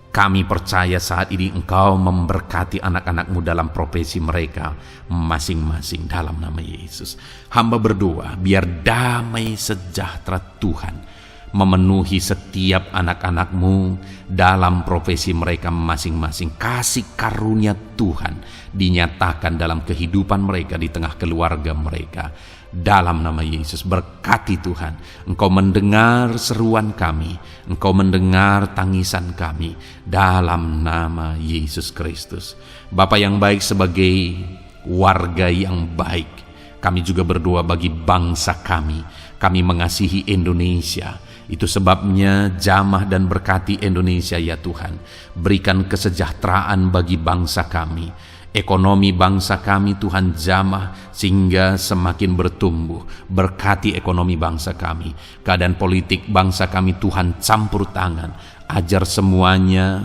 kami percaya saat ini Engkau memberkati anak-anak-Mu dalam profesi mereka masing-masing dalam nama Yesus. Hamba berdoa biar damai sejahtera Tuhan memenuhi setiap anak-anak-Mu dalam profesi mereka masing-masing. Kasih karunia Tuhan dinyatakan dalam kehidupan mereka, di tengah keluarga mereka. Dalam nama Yesus, berkati Tuhan. Engkau mendengar seruan kami, Engkau mendengar tangisan kami dalam nama Yesus Kristus. Bapa yang baik, sebagai warga yang baik, kami juga berdoa bagi bangsa kami. Kami mengasihi Indonesia. Itu sebabnya jamah dan berkati Indonesia ya Tuhan. Berikan kesejahteraan bagi bangsa kami. Ekonomi bangsa kami Tuhan jamah sehingga semakin bertumbuh. Berkati ekonomi bangsa kami. Keadaan politik bangsa kami Tuhan campur tangan. Ajar semuanya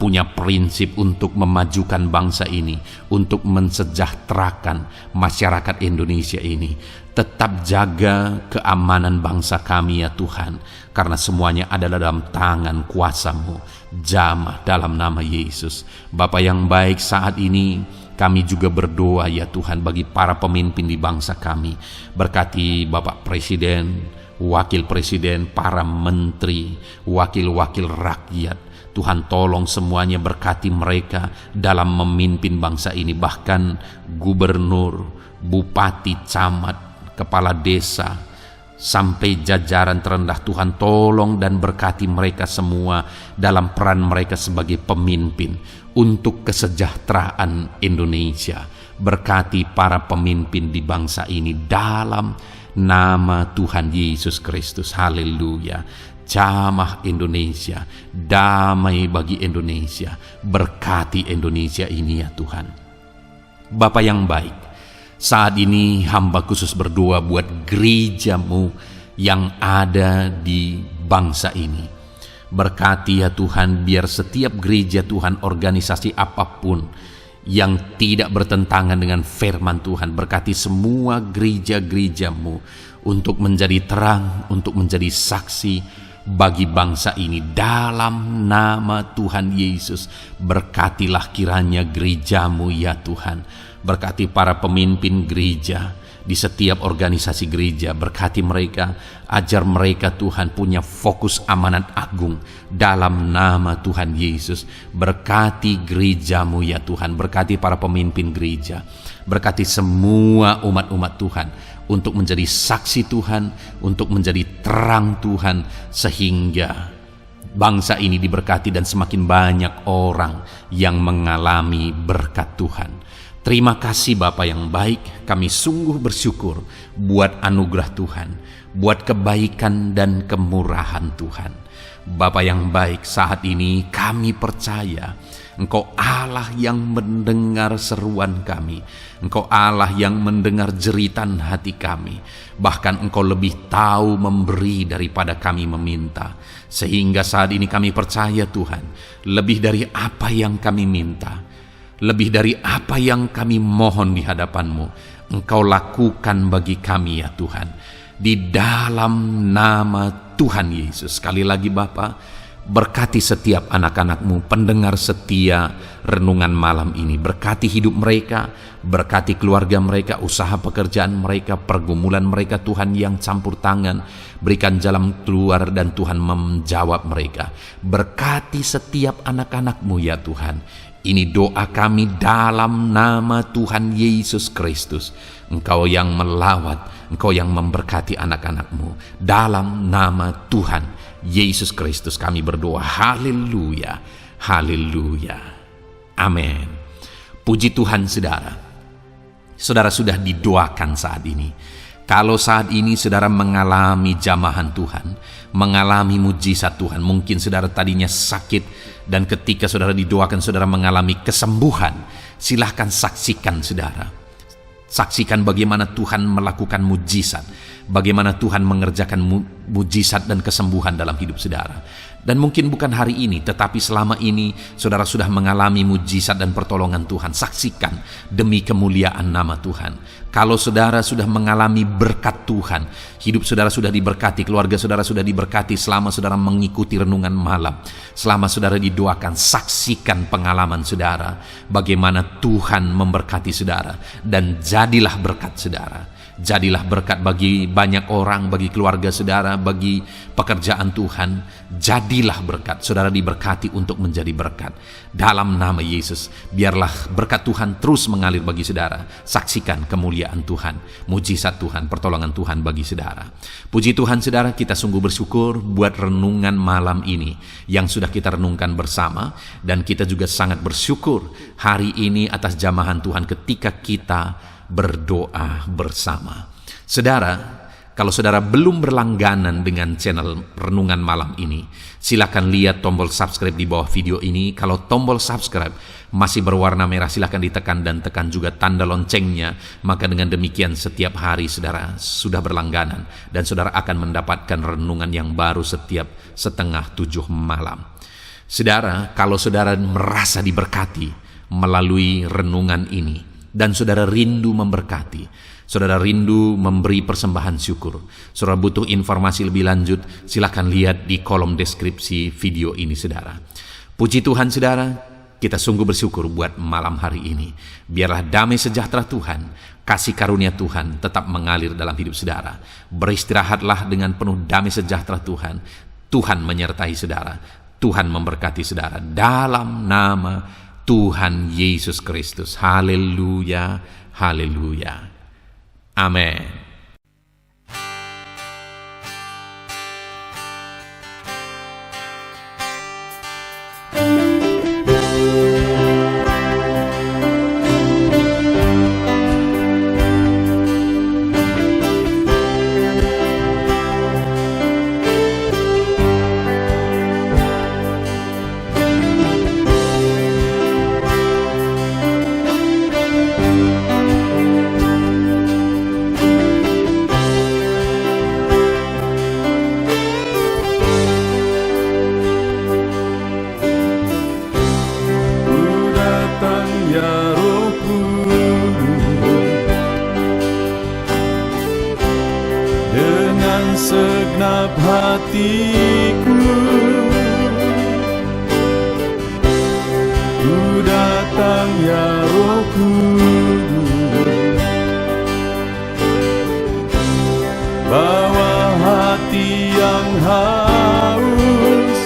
punya prinsip untuk memajukan bangsa ini, untuk mensejahterakan masyarakat Indonesia ini. Tetap jaga keamanan bangsa kami ya Tuhan, karena semuanya adalah dalam tangan kuasa-Mu. Jamah dalam nama Yesus. Bapa yang baik, saat ini kami juga berdoa ya Tuhan bagi para pemimpin di bangsa kami. Berkati Bapak Presiden, Wakil Presiden, para menteri, wakil-wakil rakyat. Tuhan, tolong semuanya, berkati mereka dalam memimpin bangsa ini. Bahkan gubernur, bupati, camat, kepala desa, sampai jajaran terendah. Tuhan, tolong dan berkati mereka semua dalam peran mereka sebagai pemimpin untuk kesejahteraan Indonesia. Berkati para pemimpin di bangsa ini dalam nama Tuhan Yesus Kristus. Haleluya. Jamah Indonesia, damai bagi Indonesia. Berkati Indonesia ini ya Tuhan. Bapa yang baik, saat ini hamba khusus berdoa buat gereja-Mu yang ada di bangsa ini. Berkati ya Tuhan, biar setiap gereja Tuhan, organisasi apapun yang tidak bertentangan dengan firman Tuhan, berkati semua gereja-gereja-Mu untuk menjadi terang, untuk menjadi saksi bagi bangsa ini dalam nama Tuhan Yesus. Berkatilah kiranya gereja-Mu ya Tuhan. Berkati para pemimpin gereja di setiap organisasi gereja. Berkati mereka, ajar mereka Tuhan punya fokus amanat agung dalam nama Tuhan Yesus. Berkati gereja-Mu ya Tuhan. Berkati para pemimpin gereja. Berkati semua umat-umat Tuhan untuk menjadi saksi Tuhan, untuk menjadi terang Tuhan, sehingga bangsa ini diberkati dan semakin banyak orang yang mengalami berkat Tuhan. Terima kasih Bapa yang baik, kami sungguh bersyukur buat anugerah Tuhan, buat kebaikan dan kemurahan Tuhan. Bapa yang baik, saat ini kami percaya Engkau Allah yang mendengar seruan kami. Engkau Allah yang mendengar jeritan hati kami. Bahkan Engkau lebih tahu memberi daripada kami meminta. Sehingga saat ini kami percaya Tuhan, lebih dari apa yang kami minta, Lebih dari apa yang kami mohon di hadapan-Mu, Engkau lakukan bagi kami ya Tuhan. Di dalam nama Tuhan Yesus. Sekali lagi Bapa, berkati setiap anak-anak-Mu, pendengar setia renungan malam ini. Berkati hidup mereka, berkati keluarga mereka, usaha pekerjaan mereka, pergumulan mereka Tuhan yang campur tangan. Berikan jalan keluar dan Tuhan menjawab mereka. Berkati setiap anak-anak-Mu ya Tuhan. Ini doa kami dalam nama Tuhan Yesus Kristus. Engkau yang melawat, Engkau yang memberkati anak-anak-Mu. Dalam nama Tuhan Yesus Kristus kami berdoa. Haleluya, haleluya, amin. Puji Tuhan saudara. Saudara sudah didoakan saat ini. Kalau saat ini saudara mengalami jamahan Tuhan, mengalami mujizat Tuhan, mungkin saudara tadinya sakit dan ketika saudara didoakan saudara mengalami kesembuhan, silahkan saksikan saudara. Saksikan bagaimana Tuhan melakukan mujizat, bagaimana Tuhan mengerjakan mujizat dan kesembuhan dalam hidup saudara. Dan mungkin bukan hari ini, tetapi selama ini saudara sudah mengalami mujizat dan pertolongan Tuhan. Saksikan demi kemuliaan nama Tuhan. Kalau saudara sudah mengalami berkat Tuhan, hidup saudara sudah diberkati, keluarga saudara sudah diberkati selama saudara mengikuti renungan malam, selama saudara didoakan, saksikan pengalaman saudara, bagaimana Tuhan memberkati saudara, dan jadilah berkat saudara. Jadilah berkat bagi banyak orang, bagi keluarga saudara, bagi pekerjaan Tuhan. Jadilah berkat, saudara diberkati untuk menjadi berkat. Dalam nama Yesus, biarlah berkat Tuhan terus mengalir bagi saudara. Saksikan kemuliaan Tuhan, mujizat Tuhan, pertolongan Tuhan bagi saudara. Puji Tuhan saudara, kita sungguh bersyukur buat renungan malam ini yang sudah kita renungkan bersama. Dan kita juga sangat bersyukur hari ini atas jamahan Tuhan ketika kita berdoa bersama. Saudara, kalau saudara belum berlangganan dengan channel Renungan Malam ini, silakan lihat tombol subscribe di bawah video ini. Kalau tombol subscribe masih berwarna merah, silakan ditekan dan tekan juga tanda loncengnya. Maka dengan demikian setiap hari saudara sudah berlangganan dan saudara akan mendapatkan renungan yang baru setiap 6:30 malam. Saudara, kalau saudara merasa diberkati melalui renungan ini, dan saudara rindu memberkati, saudara rindu memberi persembahan syukur, saudara butuh informasi lebih lanjut, silakan lihat di kolom deskripsi video ini saudara. Puji Tuhan saudara, kita sungguh bersyukur buat malam hari ini. Biarlah damai sejahtera Tuhan, kasih karunia Tuhan tetap mengalir dalam hidup saudara. Beristirahatlah dengan penuh damai sejahtera Tuhan. Tuhan menyertai saudara, Tuhan memberkati saudara dalam nama Tuhan Yesus Kristus. Haleluya, haleluya. Amin. Segenap hatiku ku datang ya Roh Kudus, bawa hati yang haus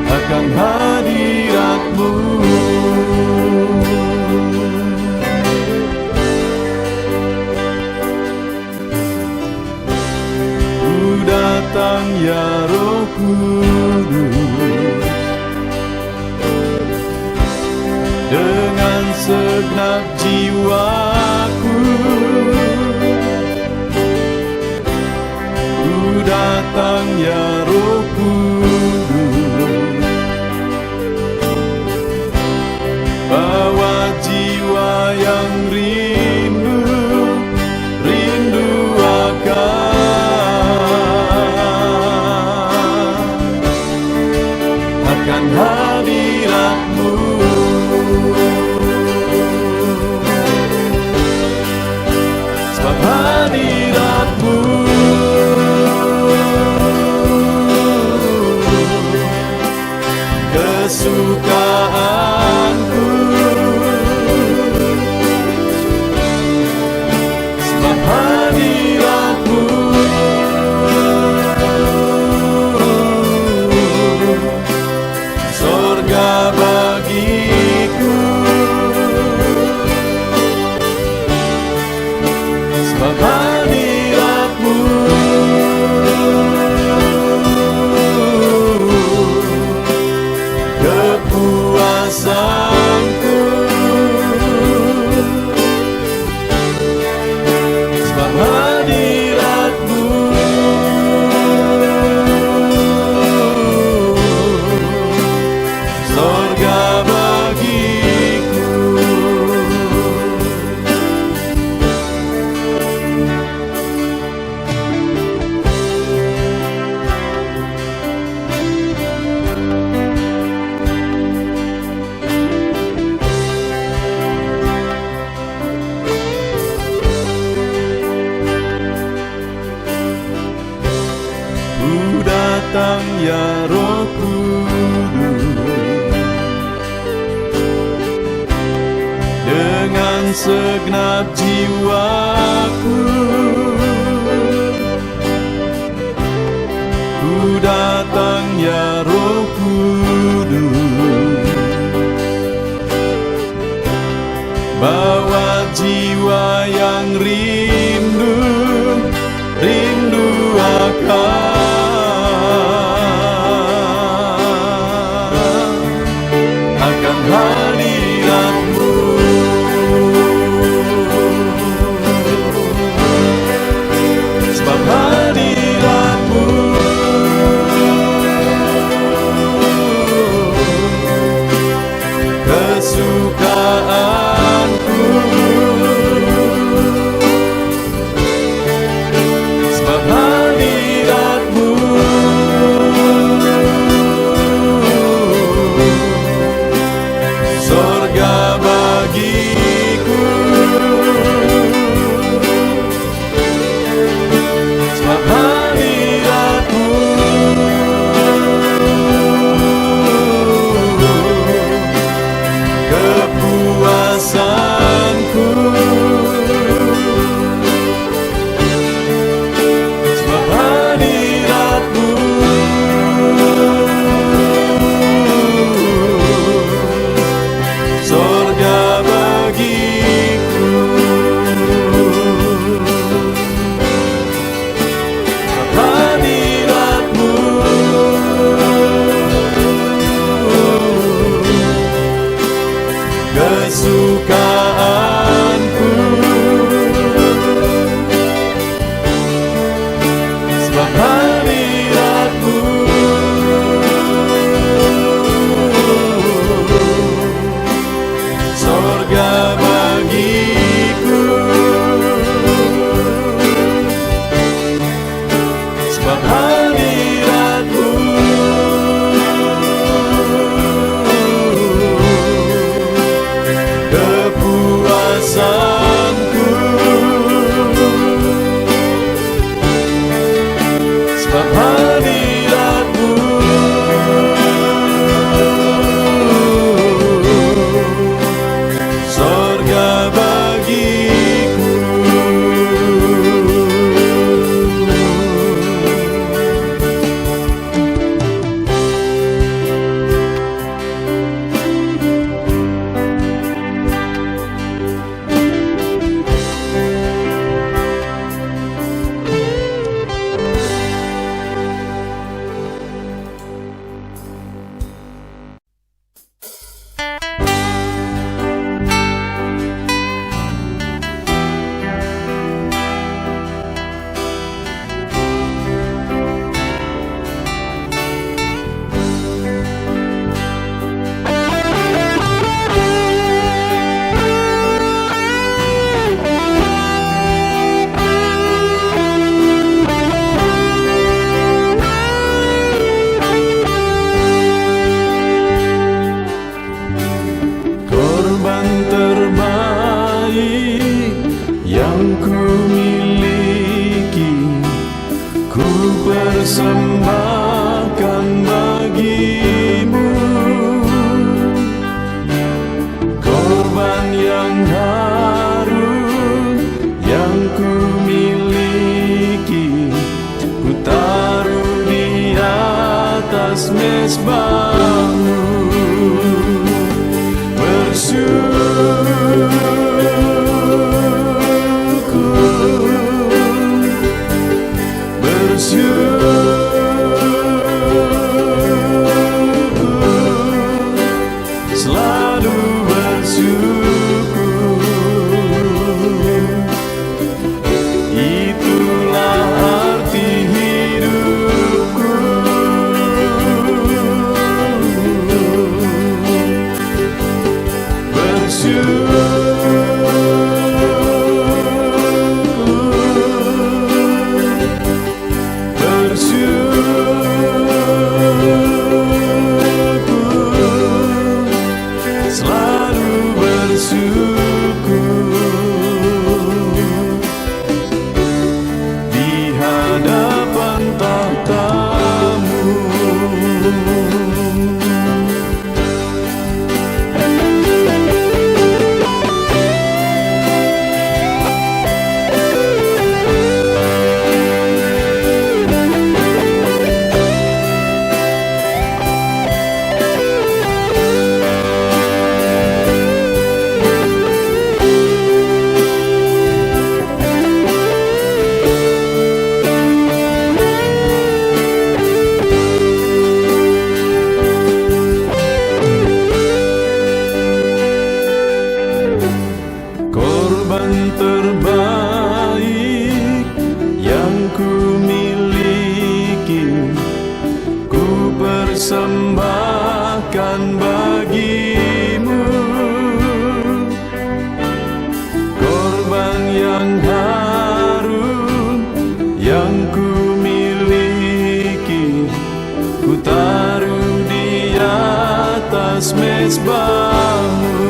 akan hadirat-Mu. Datang ya Roh Kudus, dengan segenap jiwaku ku datang ya Roh Kudus, bawa jiwa yang rindu akan datang ya Roh Kudus, dengan segenap jiwaku ku datang ya Roh Kudus, bawa jiwa yang rindu akan hadirat-Mu. Sebab hadirat-Mu kesukaanku, sebab hadirat-Mu sorga bagiku, sebab hadirat-Mu kepuasanku, sebab hadirat-Mu sorga bagiku, sebab hadirat-Mu kesukaanku, sebab hadirat-Mu sorga bagiku, sebab hadirat-Mu kepuasanku, sebab hadirat-Mu sorga bagiku. Korban terbaik yang ku miliki, ku persembahkan bagi-Mu. Korban yang harum yang ku miliki, ku taruh di atas mezbah-Mu. Selalu bersyukur, itulah arti hidupku. Bersyukur, yang ku miliki, ku taruh di atas mezbahmu.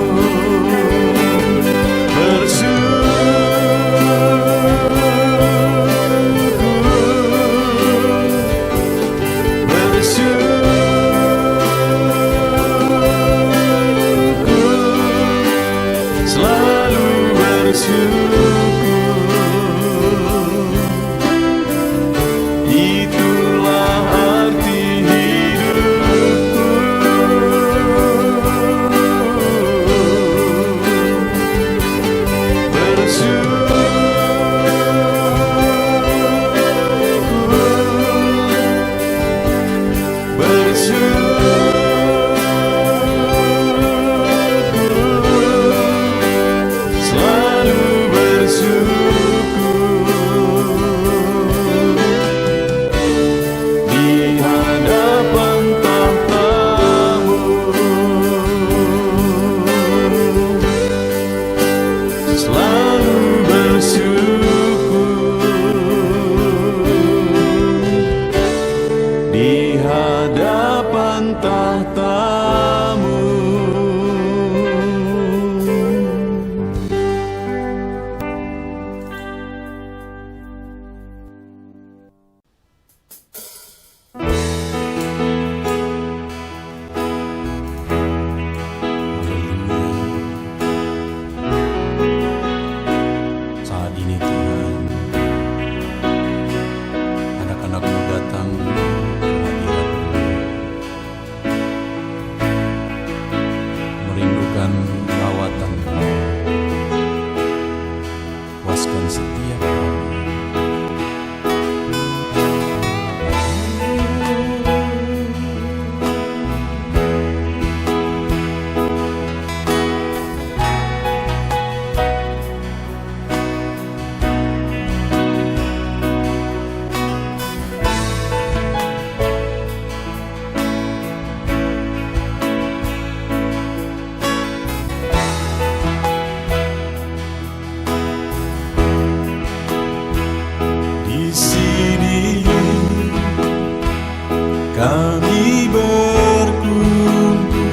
Kami berkumpul,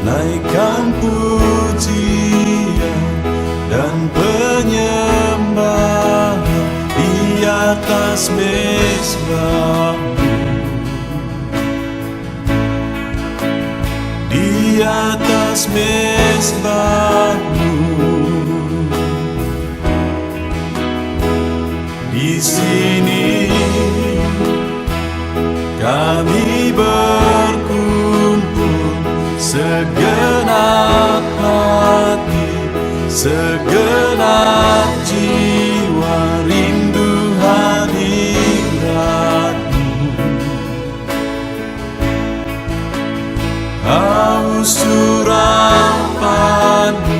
naikkan pujian dan penyembahan di atas mezbah-Mu, di atas mezbah-Mu. Di sini kami berkumpul, segenap hati, segenap jiwa, rindu hadirat-Mu, haus surapan-Mu.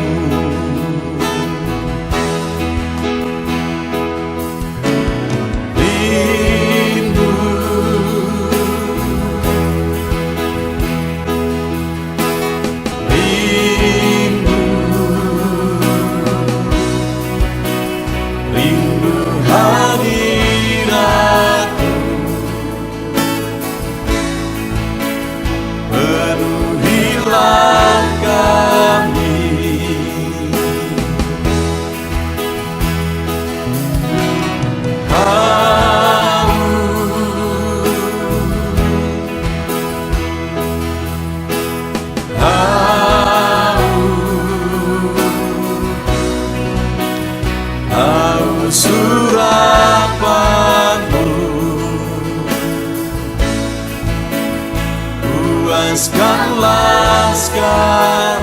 Puaskanlah sekarang.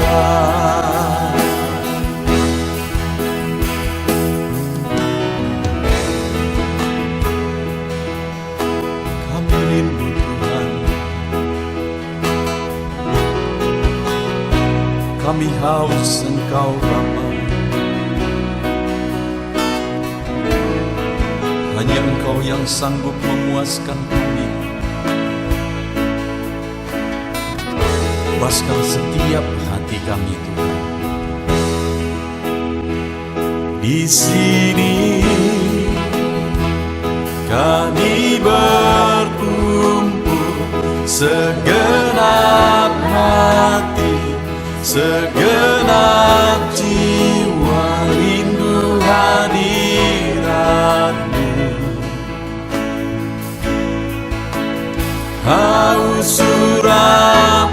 Kami rindu Tuhan, kami haus Engkau Bapa. Hanya Engkau yang sanggup memuaskan kami. Puaskan setiap hati kami, Tuhan. Di sini kami berkumpul segenap hati, segenap jiwa rindu hadirat-Mu. Haus urapan-Mu,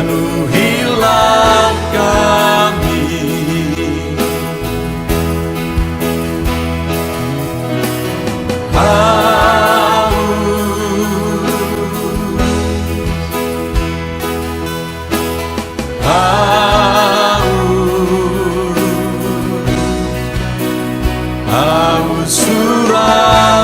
penuhilah kami. Haus urapan-Mu,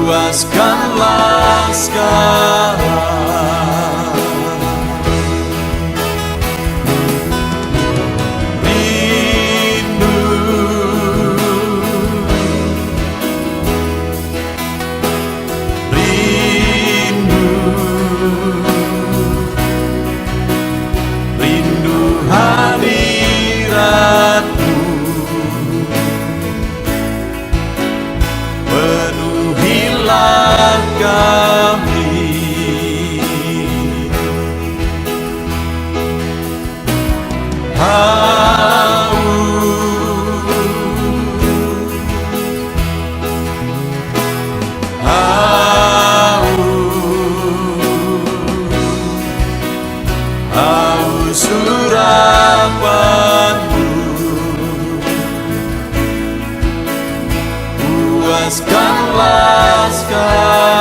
puaskanlah sekarang. Rindu, rindu, rindu hadirat-Mu, penuhilah kami. Haus urapan-Mu, puaskanlah sekarang.